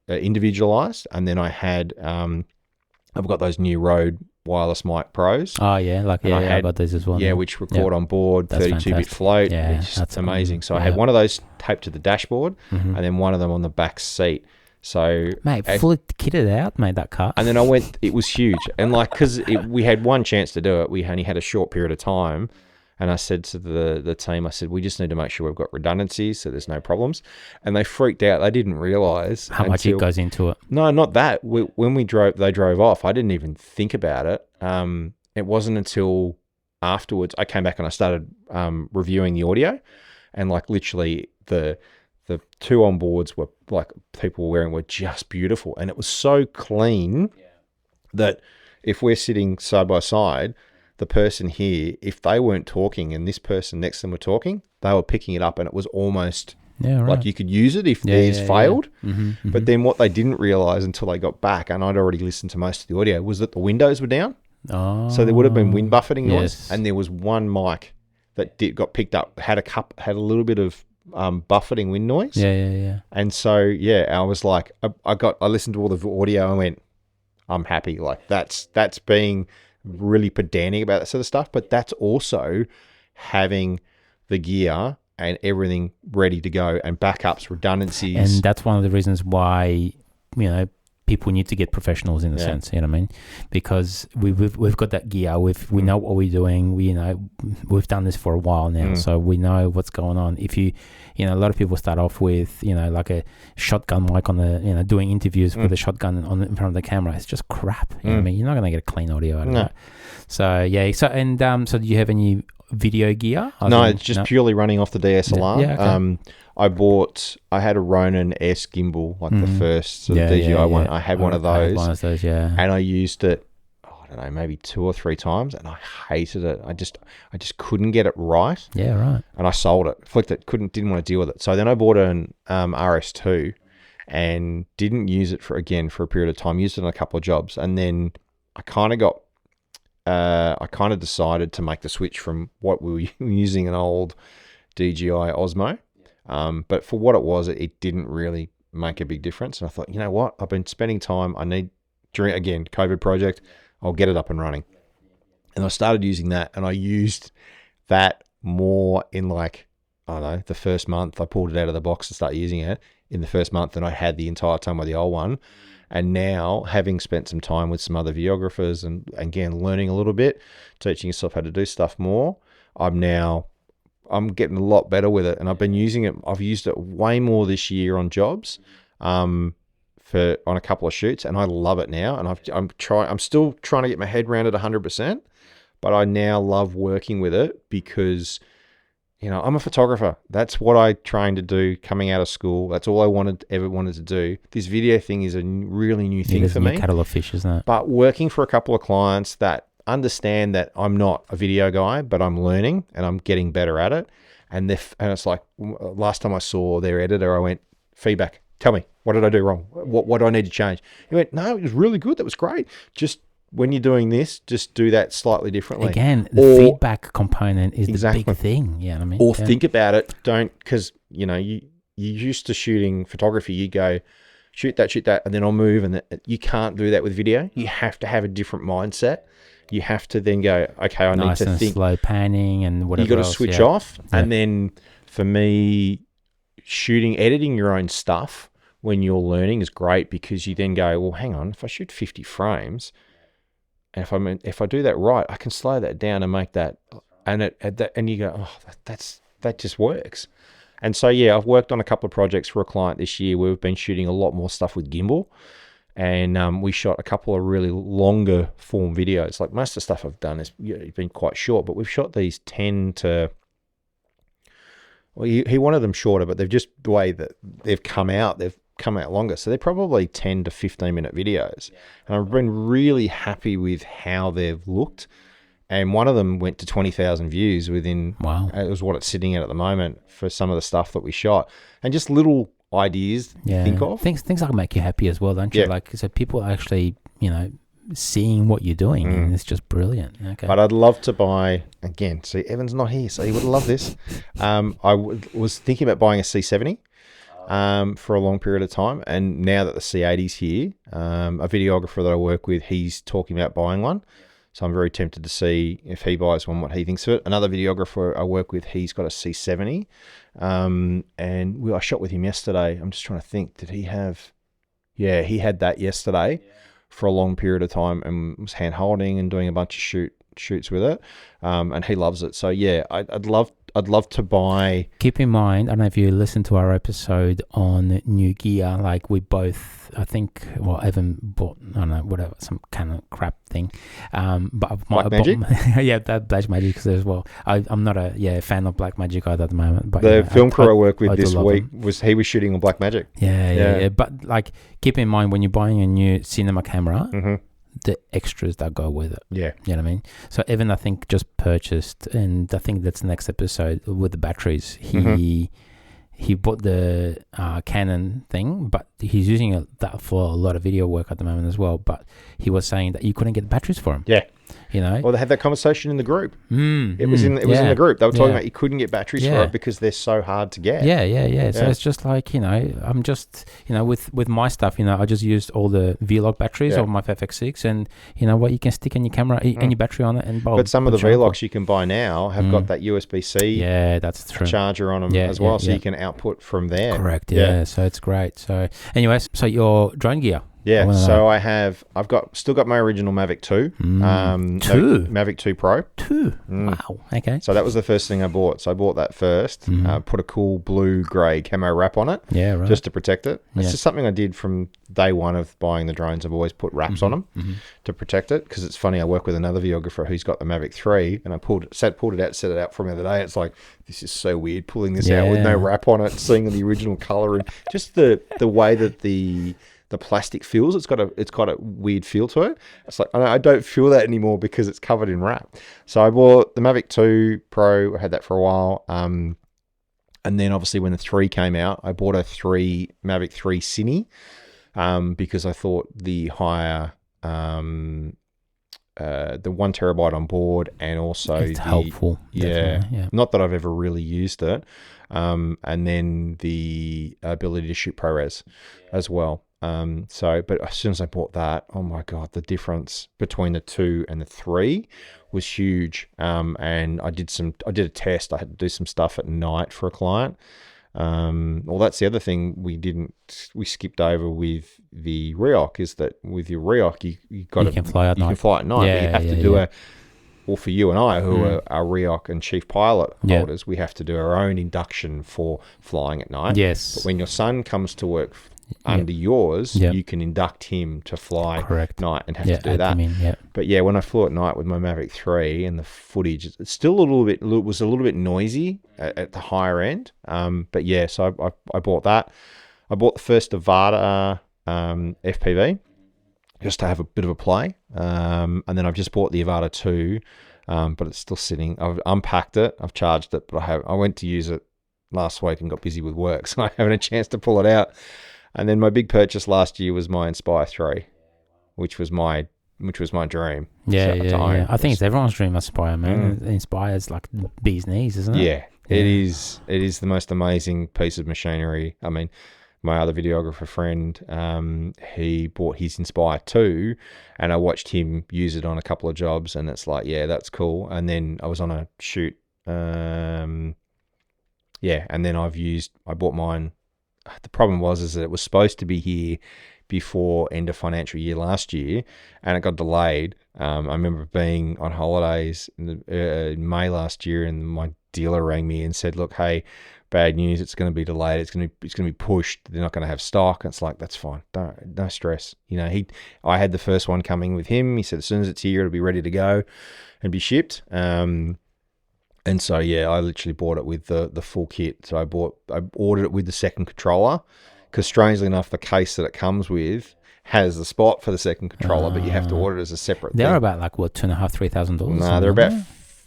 Speaker 3: individualized. And then I had I've got those new Rode wireless mic pros.
Speaker 1: Oh yeah, I got those as well.
Speaker 3: Yeah, which record on board, 32-bit float.
Speaker 1: Yeah,
Speaker 3: that's amazing. So I had one of those taped to the dashboard, and then one of them on the back seat. So,
Speaker 1: mate, fully kitted out, mate, that car.
Speaker 3: And then I went, it was huge. And like, because we had one chance to do it, we only had a short period of time. And I said to the team, I said, we just need to make sure we've got redundancies so there's no problems. And they freaked out. They didn't realize
Speaker 1: how much it goes into it.
Speaker 3: No, not that. When they drove off, I didn't even think about it. It wasn't until afterwards I came back and I started reviewing the audio, and like literally the 2 onboards were like people were wearing were just beautiful, and it was so clean that if we're sitting side by side, the person here, if they weren't talking and this person next to them were talking, they were picking it up, and it was almost like you could use it if theirs failed.
Speaker 1: Yeah. Mm-hmm.
Speaker 3: But then what they didn't realize until they got back, and I'd already listened to most of the audio, was that the windows were down.
Speaker 1: Oh,
Speaker 3: so there would have been wind buffeting noise, and there was one mic that got picked up, had a little bit of buffeting wind noise.
Speaker 1: Yeah.
Speaker 3: And so I was like, I listened to all the audio and went, I'm happy. Like that's being really pedantic about that sort of stuff, but that's also having the gear and everything ready to go, and backups, redundancies.
Speaker 1: And that's one of the reasons why people need to get professionals in a sense, you know what I mean? Because we've got that gear, we know what we're doing, we've done this for a while now, so we know what's going on. If you know, a lot of people start off with, you know, like a shotgun mic on the, you know, doing interviews with a shotgun in front of the camera. It's just crap. You know what I mean? You're not going to get a clean audio out of that. So yeah. So do you have any video gear?
Speaker 3: It's just purely running off the DSLR.
Speaker 1: Yeah, okay.
Speaker 3: I had a Ronin S gimbal, like the first sort of DJI one. I had one of those. And I used it, I don't know, maybe 2 or 3 times, and I hated it. I just couldn't get it right.
Speaker 1: Yeah, right.
Speaker 3: And I sold it, flicked it, didn't want to deal with it. So then I bought an RS2 and didn't use it for a period of time. Used it on a couple of jobs, and then I kind of decided to make the switch from what we were using, an old DJI Osmo. But for what it was, it didn't really make a big difference. And I thought, you know what? I've been spending time. During COVID project, I'll get it up and running. And I started using that, and I used that more in, like, I don't know, the first month. I pulled it out of the box and started using it in the first month, and I had the entire time with the old one. And now, having spent some time with some other videographers and, again, learning a little bit, teaching yourself how to do stuff more, I'm getting a lot better with it. And I've been using it. I've used it way more this year on jobs, on a couple of shoots, and I love it now. And I'm still trying to get my head around it 100%, but I now love working with it because, you know, I'm a photographer. That's what I trained to do coming out of school. That's all I ever wanted to do. This video thing is a really new thing for me.
Speaker 1: Kettle of fish, isn't it?
Speaker 3: But working for a couple of clients that understand that I'm not a video guy, but I'm learning and I'm getting better at it. And it's like, last time I saw their editor, I went, feedback, tell me, what did I do wrong? What do I need to change? He went, no, it was really good. That was great. Just when you're doing this, just do that slightly differently.
Speaker 1: Again, the feedback component is the big thing. Yeah, you know what I mean?
Speaker 3: Or think about it. Because, you know, you're used to shooting photography. You go, shoot that, and then I'll move. And you can't do that with video. You have to have a different mindset. You have to then go, okay, I need to think.
Speaker 1: Slow panning and whatever.
Speaker 3: You got to switch off. Yeah. And then for me, editing your own stuff when you're learning is great, because you then go, well, hang on, if I shoot 50 frames, and if I do that right, I can slow that down and make that, and you go, oh, that just works. And so, yeah, I've worked on a couple of projects for a client this year where we've been shooting a lot more stuff with gimbal. And we shot a couple of really longer form videos. Like, most of the stuff I've done has been quite short, but we've shot these 10 to... Well, he wanted them shorter, but they've just, the way that they've come out longer. So they're probably 10 to 15 minute videos. And I've been really happy with how they've looked. And one of them went to 20,000 views within...
Speaker 1: Wow.
Speaker 3: It was what it's sitting at the moment for some of the stuff that we shot. And just little ideas to think of.
Speaker 1: Things that make you happy as well, don't you? Like, so people are actually, you know, seeing what you're doing, and it's just brilliant. Okay.
Speaker 3: But I'd love to buy, again, see, Evan's not here, so he would love this. Was thinking about buying a C70 for a long period of time, and now that the C80's here, a videographer that I work with, he's talking about buying one. So I'm very tempted to see if he buys one, what he thinks of it. Another videographer I work with, he's got a C70. And I shot with him yesterday. I'm just trying to think, did he have... Yeah, he had that yesterday for a long period of time and was hand-holding and doing a bunch of shoots with it. And he loves it. So, yeah, I'd love to buy...
Speaker 1: Keep in mind, I don't know if you listened to our episode on new gear, like we both, I think, well, Evan bought, I don't know, whatever, some kind of crap thing. But
Speaker 3: Blackmagic?
Speaker 1: Yeah, that Blackmagic as well. I'm not a fan of Blackmagic either at the moment. But
Speaker 3: the film crew I worked with this week, he was shooting on Blackmagic.
Speaker 1: Yeah. But, like, keep in mind, when you're buying a new cinema camera, the extras that go with it.
Speaker 3: Yeah.
Speaker 1: You know what I mean? So Evan, I think, just purchased, and I think that's the next episode with the batteries. He bought the Canon thing, but he's using that for a lot of video work at the moment as well. But he was saying that you couldn't get batteries for him.
Speaker 3: Yeah.
Speaker 1: You know?
Speaker 3: Well, they had that conversation in the group. It was in the group. They were talking about you couldn't get batteries for it because they're so hard to get.
Speaker 1: Yeah. So it's just like, you know, I'm just, you know, with my stuff, you know, I just used all the Vlog batteries of my FX6, and you know what, you can stick in your camera, any battery on it, and
Speaker 3: but some of the Vlogs you can buy now have got that USB-C
Speaker 1: that's true.
Speaker 3: charger on them as well, so you can output from there.
Speaker 1: Correct. Yeah. So it's great. So anyways, so your drone gear.
Speaker 3: Yeah, so I've still got my original Mavic 2. Mavic 2 Pro.
Speaker 1: 2. Wow. Okay.
Speaker 3: So that was the first thing I bought. So I bought that first, put a cool blue-grey camo wrap on it.
Speaker 1: Yeah, right.
Speaker 3: Just to protect it. It's just something I did from day one of buying the drones. I've always put wraps on them to protect it, because it's funny, I work with another videographer who's got the Mavic 3, and I pulled it out, set it out for him the other day. It's like, this is so weird pulling this out with no wrap on it, seeing the original colour, and just the way that the plastic feels. It's got a weird feel to it. It's like, I don't feel that anymore because it's covered in wrap. So I bought the Mavic 2 Pro. I had that for a while. And then obviously when the 3 came out, I bought a Mavic 3 Cine, because I thought the higher, the 1 terabyte on board, and also
Speaker 1: it's helpful.
Speaker 3: Yeah. Not that I've ever really used it. And then the ability to shoot ProRes as well. But as soon as I bought that, oh my God, the difference between the 2 and the 3 was huge. And I did a test. I had to do some stuff at night for a client. Well, that's the other thing we skipped over with the Reoc, is that with your Reoc, you can fly at night. You can fly at night, but you have to do well, for you and I, who are Reoc and chief pilot holders, we have to do our own induction for flying at night.
Speaker 1: Yes.
Speaker 3: But when your son comes to work under yours, you can induct him to fly night and have to do that. But yeah, when I flew at night with my Mavic 3 and the footage, it's still was a little bit noisy at the higher end. But yeah, so I bought that. I bought the first Avata FPV just to have a bit of a play. And then I've just bought the Avata 2, but it's still sitting. I've unpacked it, I've charged it, but I went to use it last week and got busy with work, so I haven't had a chance to pull it out. And then my big purchase last year was my Inspire 3, which was my dream.
Speaker 1: Yeah. I think it's everyone's dream, Inspire, man. Inspire's like bee's knees, isn't it?
Speaker 3: Yeah, it is. It is the most amazing piece of machinery. I mean, my other videographer friend, he bought his Inspire 2, and I watched him use it on a couple of jobs, and it's like, yeah, that's cool. And then I was on a shoot, and then I bought mine. The problem was that it was supposed to be here before end of financial year last year, and it got delayed. I remember being on holidays in May last year, and my dealer rang me and said, "Look, hey, bad news. It's going to be delayed. It's going to be pushed. They're not going to have stock." And it's like, that's fine. No stress. You know, I had the first one coming with him. He said, as soon as it's here, it'll be ready to go and be shipped. And so, yeah, I literally bought it with the full kit. So I ordered it with the second controller, because strangely enough, the case that it comes with has the spot for the second controller, but you have to order it as a separate thing.
Speaker 1: They're about like, what, $2,500-$3,000?
Speaker 3: No, they're about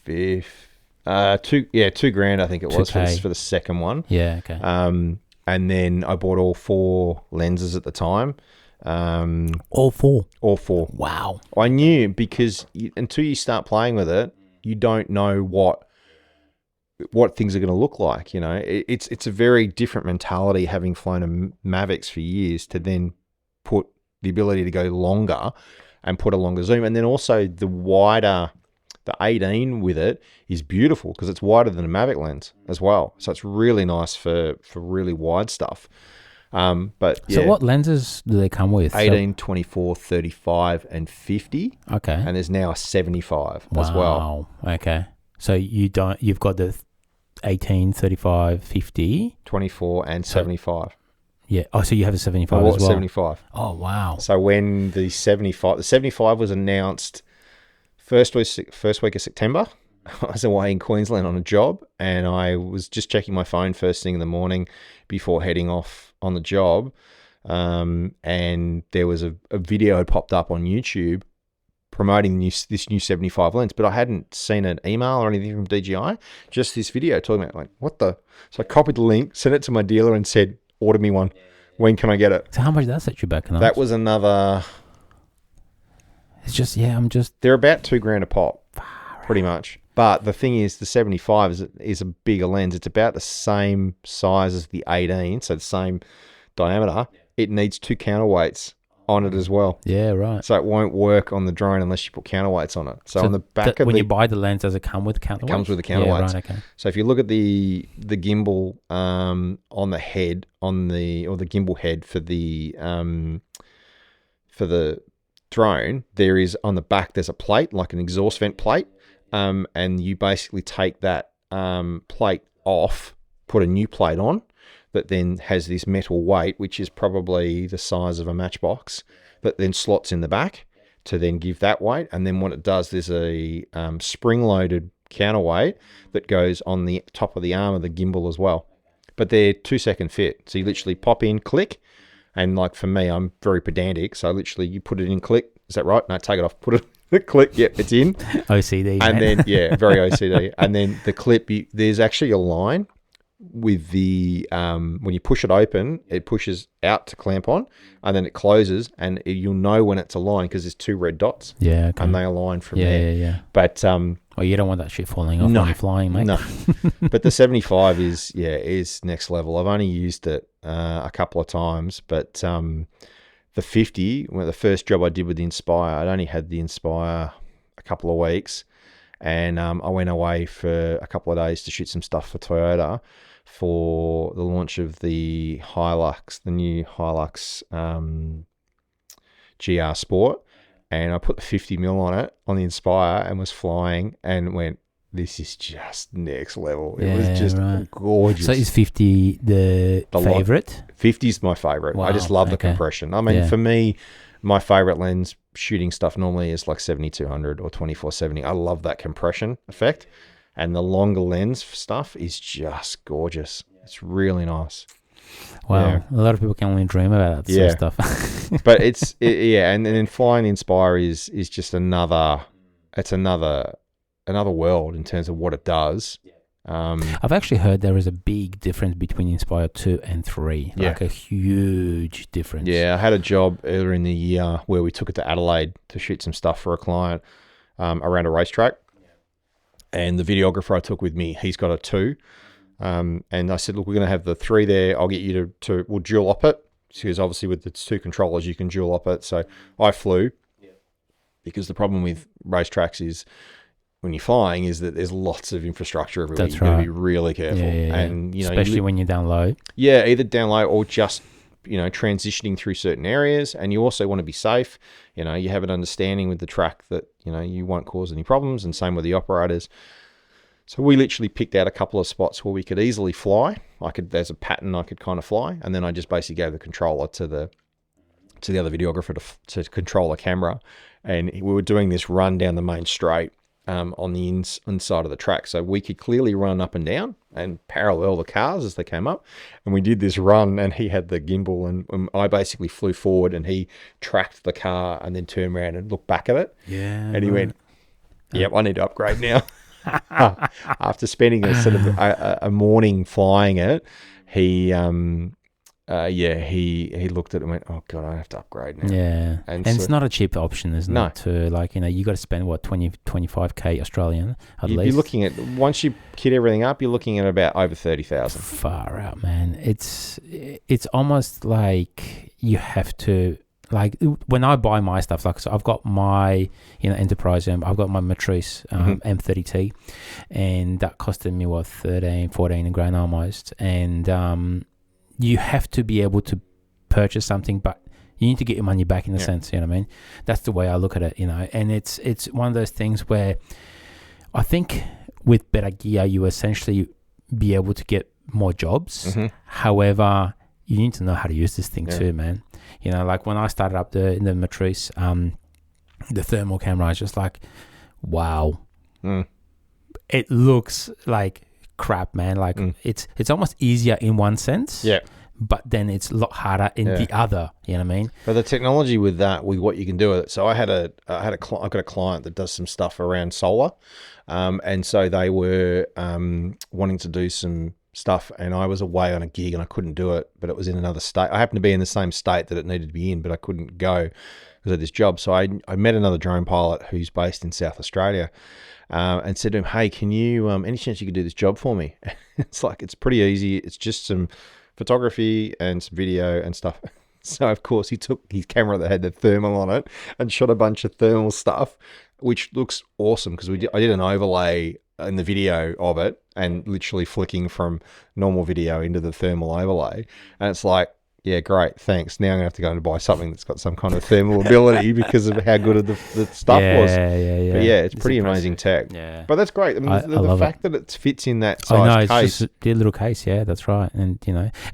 Speaker 3: $2,000, I think it was for the second one.
Speaker 1: Yeah, okay.
Speaker 3: And then I bought all 4 lenses at the time.
Speaker 1: All 4?
Speaker 3: All 4.
Speaker 1: Wow.
Speaker 3: I knew, because until you start playing with it, you don't know what things are going to look like. You know, it's a very different mentality, having flown a Mavics for years, to then put the ability to go longer and put a longer zoom. And then also the 18 with it is beautiful, because it's wider than a Mavic lens as well. So it's really nice for really wide stuff. But yeah.
Speaker 1: So what lenses do they come with?
Speaker 3: 18, 24, 35 and 50.
Speaker 1: Okay.
Speaker 3: And there's now a 75 as well.
Speaker 1: Okay. So you've got the 18, 35, 50,
Speaker 3: 24 and 75.
Speaker 1: Yeah. Oh, so you have a 75 as well.
Speaker 3: 75.
Speaker 1: Oh, wow.
Speaker 3: So when the 75 was announced first week of September, I was away in Queensland on a job, and I was just checking my phone first thing in the morning before heading off on the job. And there was a video had popped up on YouTube promoting this new 75 lens, but I hadn't seen an email or anything from DJI, just this video talking about, like, what the? So I copied the link, sent it to my dealer and said, order me one. When can I get it?
Speaker 1: So how much did that set you back?
Speaker 3: That was another...
Speaker 1: It's just,
Speaker 3: they're about $2,000 a pop, pretty much. But the thing is, the 75 is a bigger lens. It's about the same size as the 18, so the same diameter. It needs 2 counterweights on it as well.
Speaker 1: Yeah, right.
Speaker 3: So it won't work on the drone unless you put counterweights on it. So on the back of
Speaker 1: when you buy the lens, does it come with counterweights? It
Speaker 3: comes with the counterweights. Yeah,
Speaker 1: right, okay.
Speaker 3: So if you look at the gimbal on the head, or the gimbal head for the for the drone, there is on the back, there's a plate, like an exhaust vent plate. And you basically take that plate off, put a new plate on that then has this metal weight, which is probably the size of a matchbox, that then slots in the back to then give that weight. And then what it does, there's a spring-loaded counterweight that goes on the top of the arm of the gimbal as well. But they're 2-second fit. So you literally pop in, click, and like for me, I'm very pedantic. So literally you put it in, click. Is that right? No, take it off, put it, click. Yep, it's in.
Speaker 1: OCD.
Speaker 3: And
Speaker 1: man.
Speaker 3: then, yeah, very OCD. And then the clip, there's actually a line with the, when you push it open, it pushes out to clamp on, and then it closes, and you'll know when it's aligned because there's 2 red dots.
Speaker 1: Yeah, okay.
Speaker 3: And they align from there.
Speaker 1: Yeah.
Speaker 3: But
Speaker 1: well, you don't want that shit falling off when you're flying, mate.
Speaker 3: No. But the 75 is next level. I've only used it a couple of times, but the 50, well, the first job I did with the Inspire, I'd only had the Inspire a couple of weeks, and I went away for a couple of days to shoot some stuff for Toyota for the launch of the Hilux, the new Hilux GR Sport. And I put the 50mm on it, on the Inspire, and was flying and went, this is just next level. It was just gorgeous.
Speaker 1: So is 50 the favorite?
Speaker 3: 50 is my favorite.
Speaker 1: Wow,
Speaker 3: I just love the compression. I mean, for me, my favorite lens shooting stuff normally is like 7200 or 2470. I love that compression effect. And the longer lens stuff is just gorgeous. It's really nice.
Speaker 1: Wow, yeah. A lot of people can only dream about that sort of stuff.
Speaker 3: But and then flying the Inspire is just another world in terms of what it does.
Speaker 1: I've actually heard there is a big difference between Inspire 2 and 3, like a huge difference.
Speaker 3: Yeah, I had a job earlier in the year where we took it to Adelaide to shoot some stuff for a client around a racetrack. And the videographer I took with me, he's got a 2. And I said, look, we're going to have the 3 there. I'll get you to we'll dual op it. Because obviously with the 2 controllers, you can dual op it. So I flew because the problem with racetracks is when you're flying is that there's lots of infrastructure everywhere. You've got to be really careful. And, you know,
Speaker 1: especially when you're down low.
Speaker 3: Yeah, either down low or just, you know, transitioning through certain areas. And you also want to be safe. You know, you have an understanding with the track that, you know, you won't cause any problems, and same with the operators. So we literally picked out a couple of spots where we could easily fly. There's a pattern I could kind of fly, and then I just basically gave the controller to the other videographer to control the camera, and we were doing this run down the main straight on the inside of the track, so we could clearly run up and down and parallel the cars as they came up. And we did this run, and he had the gimbal, and I basically flew forward, and he tracked the car and then turned around and looked back at it.
Speaker 1: Yeah,
Speaker 3: and he went, "Yep, I need to upgrade now." After spending a sort of a morning flying it, he looked at it and went, "Oh God, I have to upgrade now."
Speaker 1: Yeah, and so, it's not a cheap option, isn't it? To, like, you know, you got to spend what, 25k Australian at least.
Speaker 3: You're looking at, once you kit everything up, you're looking at about over 30,000.
Speaker 1: Far out, man. It's almost like you have to. Like when I buy my stuff, like, so I've got my, you know, Enterprise, I've got my Matrice M30T, and that costed me what, 14 grand almost. And you have to be able to purchase something, but you need to get your money back in a sense. You know what I mean? That's the way I look at it. You know, and it's one of those things where I think with better gear, you essentially be able to get more jobs. However, you need to know how to use this thing too, man. You know, like when I started up the Matrice, the thermal camera, I was just like, wow. It looks like crap, man. Like it's almost easier in one sense. Yeah. But then it's a lot harder in the other, you know what I mean?
Speaker 3: But the technology with that, with what you can do with it. So I've got a client that does some stuff around solar. And so they were wanting to do some stuff, and I was away on a gig and I couldn't do it, but it was in another state. I happened to be in the same state that it needed to be in, but I couldn't go because of this job. So I met another drone pilot who's based in South Australia, and said to him, "Hey, can you any chance you could do this job for me?" It's like, it's pretty easy. It's just some photography and some video and stuff. So of course he took his camera that had the thermal on it and shot a bunch of thermal stuff, which looks awesome because I did an overlay in the video of it, and literally flicking from normal video into the thermal overlay, and it's like, Yeah, great. Thanks. Now I'm going to have to go and buy something that's got some kind of thermal ability because of how good the stuff was.
Speaker 1: Yeah.
Speaker 3: But yeah, it's pretty amazing tech.
Speaker 1: Yeah.
Speaker 3: But that's great. I mean, the fact that it fits in that size case.
Speaker 1: It's just a little case. Yeah, that's right. And,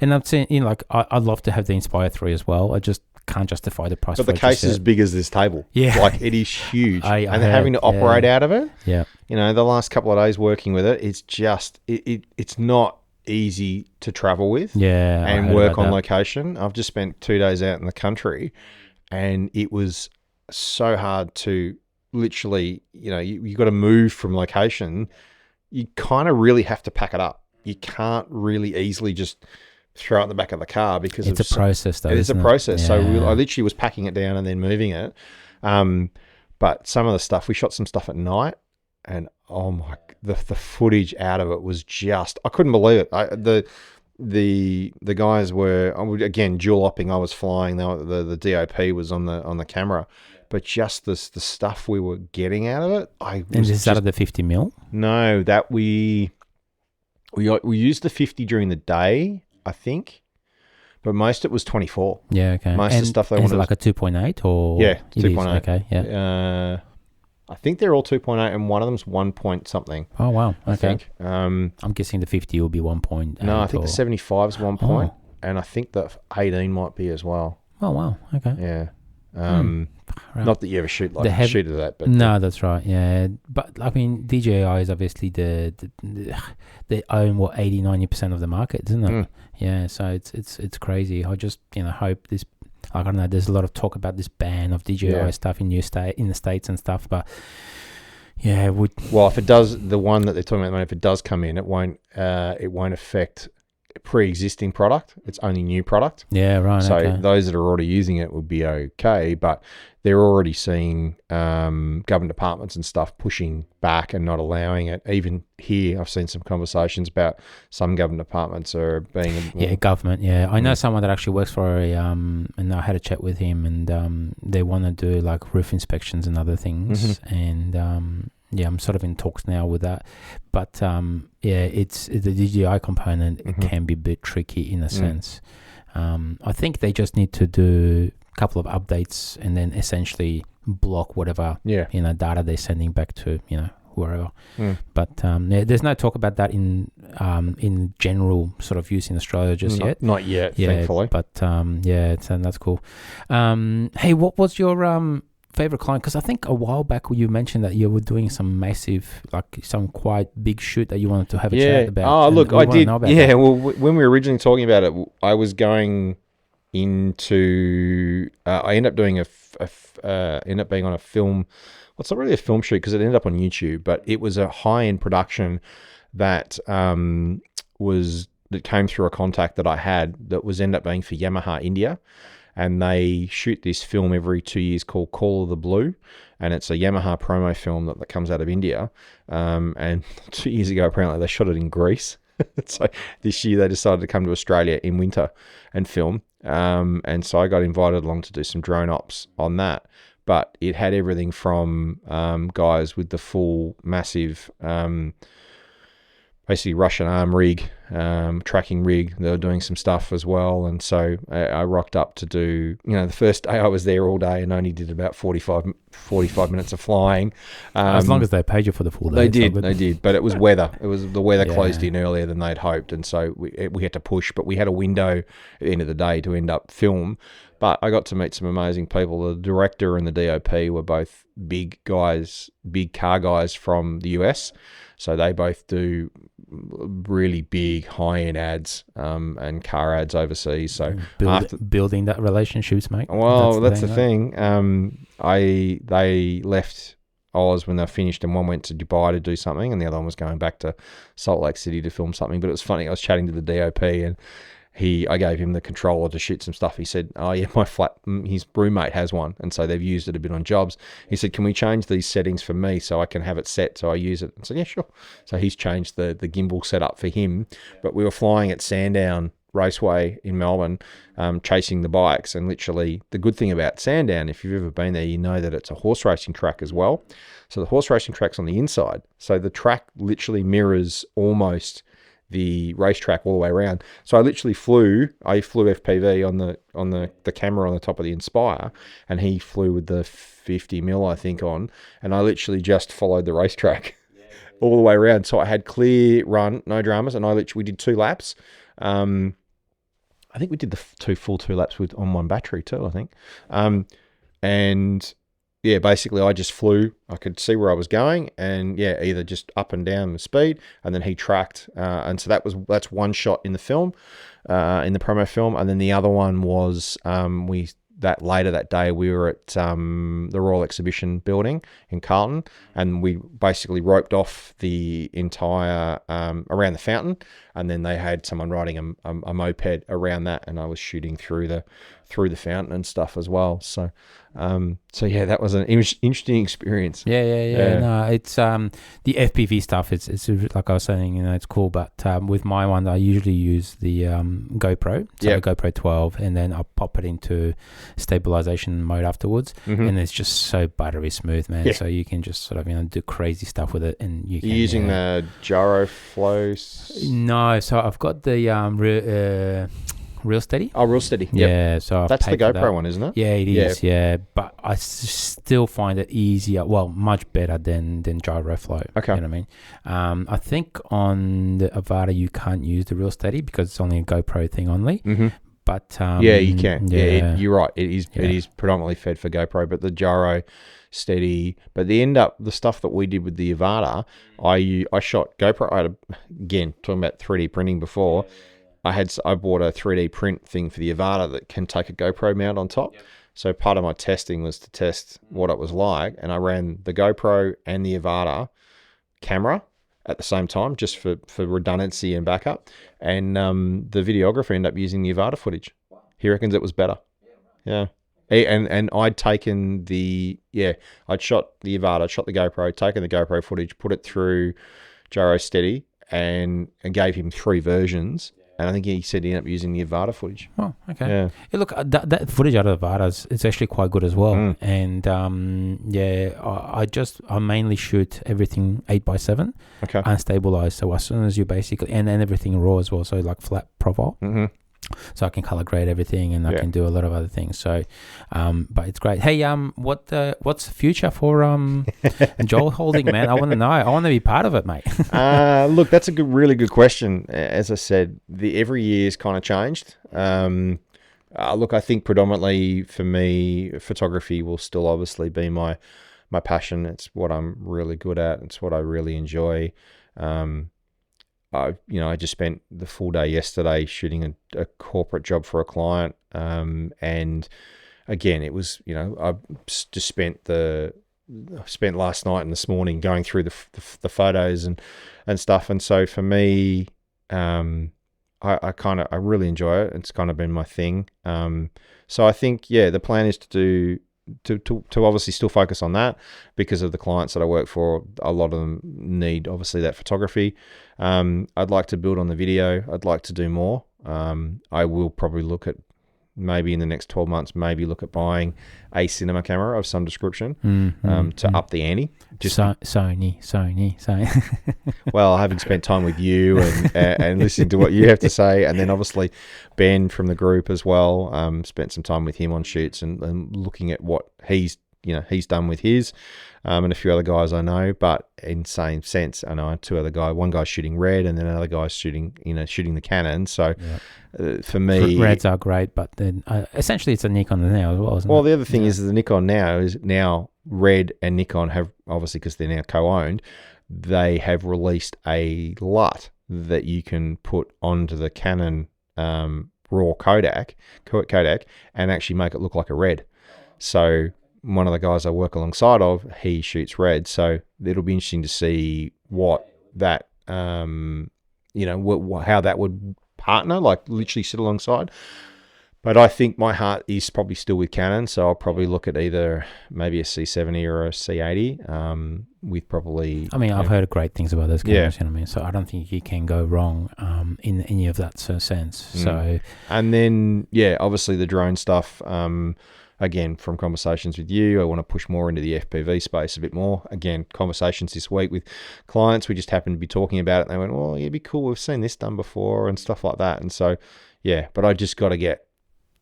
Speaker 1: and I'm saying, like, I'd love to have the Inspire 3 as well. I just can't justify the price.
Speaker 3: But the case is as big as this table.
Speaker 1: Yeah.
Speaker 3: Like, it is huge.
Speaker 1: And
Speaker 3: having to operate out of it.
Speaker 1: Yeah.
Speaker 3: The last couple of days working with it, it's just, it's not easy to travel with and work on location. I've just spent 2 days out in the country and it was so hard to literally, you got to move from location. You kind of really have to pack it up. You can't really easily just throw it in the back of the car because
Speaker 1: it's a process though.
Speaker 3: It's a process. Yeah. So I literally was packing it down and then moving it. But some of the stuff, we shot some stuff at night and oh my, the footage out of it was just, I couldn't believe it. The guys were, again, dual opping. I was flying. The DOP was on the camera, but just the stuff we were getting out of it.
Speaker 1: And is that of the 50 mil?
Speaker 3: No, that we used the 50 during the day, I think. But most it was 24.
Speaker 1: Yeah, okay.
Speaker 3: Most of the stuff they wanted.
Speaker 1: Is it like a 2.8 or?
Speaker 3: Yeah, 2.8.
Speaker 1: Okay, yeah.
Speaker 3: I think they're all 2.8 and one of them's 1 point something.
Speaker 1: Oh, wow. Okay.
Speaker 3: I think.
Speaker 1: I'm guessing the 50 will be 1.8.
Speaker 3: No, I think the 75 is 1 point and I think the 18 might be as well.
Speaker 1: Oh, wow. Okay.
Speaker 3: Yeah. Not that you ever shoot shoot at that, but
Speaker 1: no, that's right. Yeah, but I mean, DJI is obviously they own 80-90% of the market, isn't it? Yeah, so it's crazy. I just hope this. I don't know. There's a lot of talk about this ban of DJI stuff in the States and stuff, but yeah,
Speaker 3: well, if it does, the one that they're talking about, if it does come in, it won't affect pre-existing product. It's only new product.
Speaker 1: Yeah, right.
Speaker 3: So those that are already using it would be okay, but they're already seeing government departments and stuff pushing back and not allowing it. Even here, I've seen some conversations about some government departments are being
Speaker 1: government. Yeah, I know someone that actually works for and I had a chat with him, and they want to do like roof inspections and other things, and I'm sort of in talks now with that, but it's the DJI component. It can be a bit tricky in a sense. I think they just need to do a couple of updates and then essentially block whatever data they're sending back to wherever. But there's no talk about that in general sort of use in Australia just yet.
Speaker 3: Not yet, thankfully.
Speaker 1: But that's cool. Hey, what was your favorite client? Because I think a while back you mentioned that you were doing some massive, like some quite big shoot that you wanted to have a chat about.
Speaker 3: Oh, look, I did. Yeah, well, when we were originally talking about it, I was going into. I ended up doing ended up being on a film. Well, it's not really a film shoot because it ended up on YouTube, but it was a high-end production that that came through a contact that I had that was ended up being for Yamaha India. And they shoot this film every 2 years called Call of the Blue. And it's a Yamaha promo film that comes out of India. And 2 years ago, apparently, they shot it in Greece. So this year, they decided to come to Australia in winter and film. And so I got invited along to do some drone ops on that. But it had everything from guys with the full massive... basically Russian arm rig, tracking rig. They were doing some stuff as well. And so I rocked up to do, the first day I was there all day and only did about 45 minutes of flying.
Speaker 1: As long as they paid you for the full day.
Speaker 3: They did. But it was weather. It was the weather closed in earlier than they'd hoped. And so we had to push, but we had a window at the end of the day to end up film. But I got to meet some amazing people. The director and the DOP were both big guys, big car guys from the US. So they both do really big high-end ads and car ads overseas. So
Speaker 1: building that relationships, mate.
Speaker 3: Well, that's the thing. They left Oz when they finished, and one went to Dubai to do something, and the other one was going back to Salt Lake City to film something. But it was funny. I was chatting to the DOP, and I gave him the controller to shoot some stuff. He said, oh yeah, my flat, his roommate has one. And so they've used it a bit on jobs. He said, can we change these settings for me so I can have it set so I use it? I said, yeah, sure. So he's changed the gimbal setup for him. But we were flying at Sandown Raceway in Melbourne, chasing the bikes. And literally the good thing about Sandown, if you've ever been there, you know that it's a horse racing track as well. So the horse racing track's on the inside. So the track literally mirrors almost the racetrack all the way around. So I literally flew FPV on the camera on the top of the Inspire, and he flew with the 50mm, I think, on, and I literally just followed the racetrack all the way around. So I had clear run, no dramas, and we did 2 laps. I think we did the two laps on one battery too, I think. And yeah, basically I just flew. I could see where I was going, and yeah, either just up and down the speed, and then he tracked. And so that's one shot in the film, in the promo film, and then the other one was later that day we were at the Royal Exhibition building in Carlton, and we basically roped off the entire around the fountain, and then they had someone riding a moped around that, and I was shooting through the fountain and stuff as well. So yeah, that was an interesting experience.
Speaker 1: Yeah. No, it's the FPV stuff. It's like I was saying, it's cool. But with my one, I usually use the GoPro, GoPro 12, and then I'll pop it into stabilization mode afterwards, and it's just so buttery smooth, man. So you can just sort of do crazy stuff with it, and you can
Speaker 3: using the gyro flow.
Speaker 1: No, so I've got the Real Steady.
Speaker 3: Oh, Real Steady. Yep.
Speaker 1: Yeah, so
Speaker 3: that's the GoPro one, isn't it?
Speaker 1: Yeah, it is. Yeah, but I still find it easier. Well, much better than gyro flow. Okay, you know what I mean. I think on the Avata you can't use the Real Steady because it's only a GoPro thing only. Mm-hmm. But
Speaker 3: yeah, you can. Yeah, you're right. It is. Yeah. It is predominantly fed for GoPro, but the gyro steady. But the stuff that we did with the Avata, I shot GoPro. I had again talking about 3D printing before. I bought a 3D print thing for the Avata that can take a GoPro mount on top. Yep. So part of my testing was to test what it was like, and I ran the GoPro and the Avata camera at the same time, just for redundancy and backup. And the videographer ended up using the Avata footage. Wow. He reckons it was better. Yeah. And I'd taken I'd shot the Avata, shot the GoPro, taken the GoPro footage, put it through gyro steady, and gave him 3 versions. And I think he said he ended up using the Avata footage.
Speaker 1: Oh, okay. Yeah. Hey, look, that footage out of Avata is actually quite good as well. Mm. And I mainly shoot everything 8x7, unstabilized. So as soon as you basically and everything raw as well, so like flat profile. Mm-hmm. So I can color grade everything, and I can do a lot of other things. So, but it's great. Hey, what's the future for Joel Holding, man? I want to know. I want to be part of it, mate.
Speaker 3: Look, that's a really good question. As I said, every year's kind of changed. Look, I think predominantly for me, photography will still obviously be my passion. It's what I'm really good at. It's what I really enjoy. I just spent the full day yesterday shooting a corporate job for a client. And again, it was, I just spent last night and this morning going through the photos and stuff. And so for me, I really enjoy it. It's kind of been my thing. So I think, the plan is to obviously still focus on that because of the clients that I work for. A lot of them need obviously that photography. I'd like to build on the video. I'd like to do more. I will probably look at maybe in the next 12 months, look at buying a cinema camera of some description to up the ante.
Speaker 1: Sony.
Speaker 3: Well, having spent time with you and listening to what you have to say, and then obviously Ben from the group as well, spent some time with him on shoots and looking at what he's done with his, and a few other guys I know. But in same sense, I know 2 other guys. One guy's shooting red, and then another guy's shooting the Canon. So for me,
Speaker 1: reds are great, but then essentially it's a Nikon now as well, isn't it?
Speaker 3: Well, the other thing is the Nikon is now Red and Nikon have, obviously because they're now co-owned, they have released a LUT that you can put onto the Canon raw Kodak and actually make it look like a red. So one of the guys I work alongside of, he shoots red. So it'll be interesting to see what that, how that would partner, like literally sit alongside. But I think my heart is probably still with Canon, so I'll probably look at either maybe a C70 or a C80 with probably...
Speaker 1: I mean, I've heard great things about those cameras, you know what I mean? So I don't think you can go wrong in any of that sense. So,
Speaker 3: and then, obviously the drone stuff, again, from conversations with you, I want to push more into the FPV space a bit more. Again, conversations this week with clients, we just happened to be talking about it, and they went, well, it'd be cool, we've seen this done before and stuff like that. And so, yeah, but I just got to get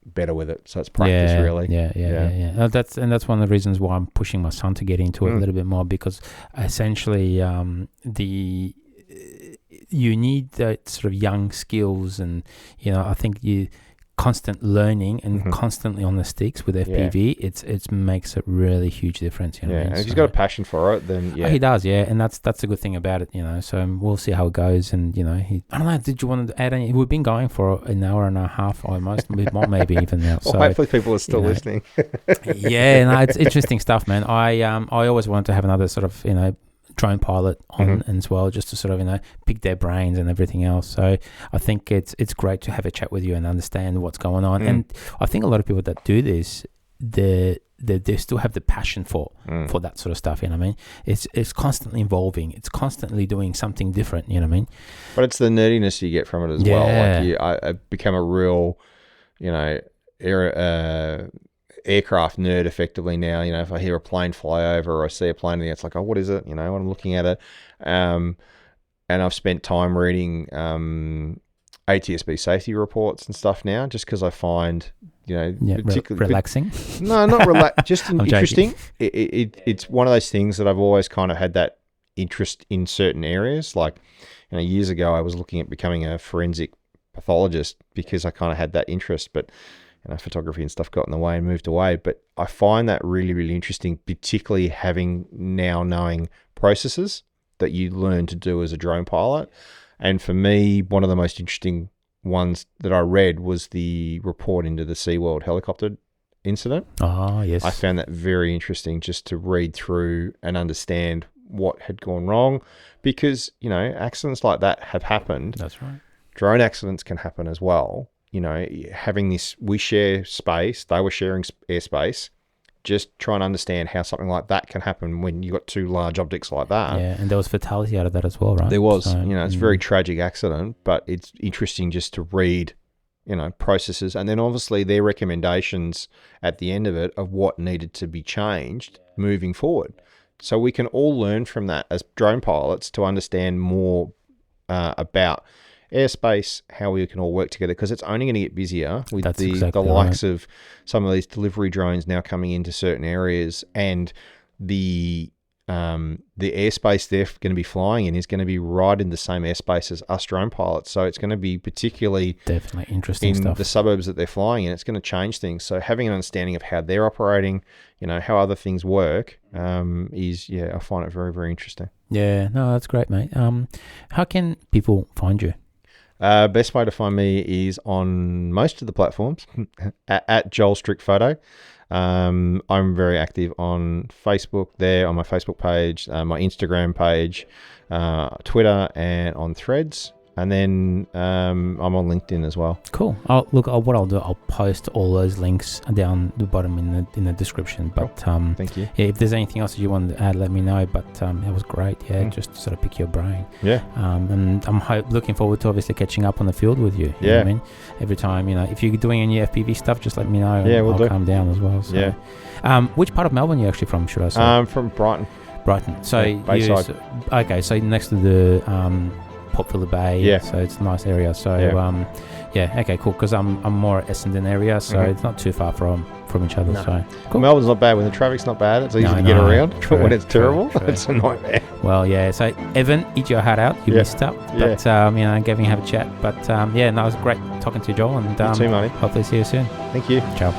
Speaker 3: better with it. So it's practice, really.
Speaker 1: Yeah. That's one of the reasons why I'm pushing my son to get into it a little bit more, because essentially you need that sort of young skills, and I think you constant learning and constantly on the sticks with FPV, it makes a really huge difference. You know what I mean?
Speaker 3: And if he's got a passion for it, then
Speaker 1: he does, and that's a good thing about it. So we'll see how it goes. And I don't know. Did you want to add any? We've been going for an hour and a half almost, more maybe even now.
Speaker 3: Well, so hopefully people are still listening.
Speaker 1: It's interesting stuff, man. I always wanted to have another sort of drone pilot on as well, just to sort of pick their brains and everything else. So I think it's great to have a chat with you and understand what's going on. And I think a lot of people that do this, they still have the passion for that sort of stuff. You know what I mean? It's constantly evolving. It's constantly doing something different. You know what I mean?
Speaker 3: But it's the nerdiness you get from it as well. Like I become a real, aircraft nerd effectively now. If I hear a plane fly over or I see a plane, it's like, oh, what is it? When I'm looking at it, and I've spent time reading ATSB safety reports and stuff now, just because I find particularly
Speaker 1: relaxing.
Speaker 3: No, not relax. Just interesting. It's one of those things that I've always kind of had that interest in certain areas. Like years ago, I was looking at becoming a forensic pathologist because I kind of had that interest, but photography and stuff got in the way and moved away. But I find that really, really interesting, particularly knowing processes that you learn to do as a drone pilot. And for me, one of the most interesting ones that I read was the report into the SeaWorld helicopter incident.
Speaker 1: Oh, yes.
Speaker 3: I found that very interesting, just to read through and understand what had gone wrong, because, accidents like that have happened.
Speaker 1: That's right.
Speaker 3: Drone accidents can happen as well. Having this, we share space, they were sharing airspace, just trying to understand how something like that can happen when you got two large objects like that.
Speaker 1: Yeah, and there was fatality out of that as well, right?
Speaker 3: There was. So, it's a very tragic accident, but it's interesting just to read, processes, and then obviously their recommendations at the end of it of what needed to be changed moving forward. So we can all learn from that as drone pilots to understand more about airspace, how we can all work together, because it's only going to get busier with the likes of some of these delivery drones now coming into certain areas, and the airspace they're going to be flying in is going to be right in the same airspace as us drone pilots. So it's going to be particularly
Speaker 1: definitely interesting
Speaker 3: in
Speaker 1: stuff.
Speaker 3: The suburbs that they're flying in. It's going to change things. So having an understanding of how they're operating, how other things work, I find it very, very interesting.
Speaker 1: Yeah, no, that's great, mate. How can people find you?
Speaker 3: Best way to find me is on most of the platforms at Joel Strick Photo. I'm very active on Facebook there, on my Facebook page, my Instagram page, Twitter, and on Threads. And then I'm on LinkedIn as well.
Speaker 1: Cool. What I'll do, I'll post all those links down the bottom in the description. But
Speaker 3: thank you.
Speaker 1: Yeah, if there's anything else that you want to add, let me know. But it was great. Yeah, just to sort of pick your brain.
Speaker 3: Yeah.
Speaker 1: And I'm looking forward to obviously catching up on the field with you. You know what I mean? Every time, if you're doing any FPV stuff, just let me know.
Speaker 3: Yeah,
Speaker 1: I'll come down as well. So.
Speaker 3: Yeah.
Speaker 1: Which part of Melbourne are you actually from? Should I say?
Speaker 3: I'm from Brighton.
Speaker 1: Brighton. So
Speaker 3: Bayside.
Speaker 1: So next to the Port Phillip Bay.
Speaker 3: Yeah.
Speaker 1: So it's a nice area. So okay, cool. Because I'm more at Essendon area, so it's not too far from each other. No. So cool.
Speaker 3: Melbourne's not bad when the traffic's not bad. It's easy to get around. But when it's terrible, it's a nightmare.
Speaker 1: Well, yeah. So Evan, eat your heart out. You missed out, but giving have a chat. But it was great talking to you, Joel, and
Speaker 3: you too, Marty.
Speaker 1: Hopefully see you soon.
Speaker 3: Thank you.
Speaker 1: Ciao.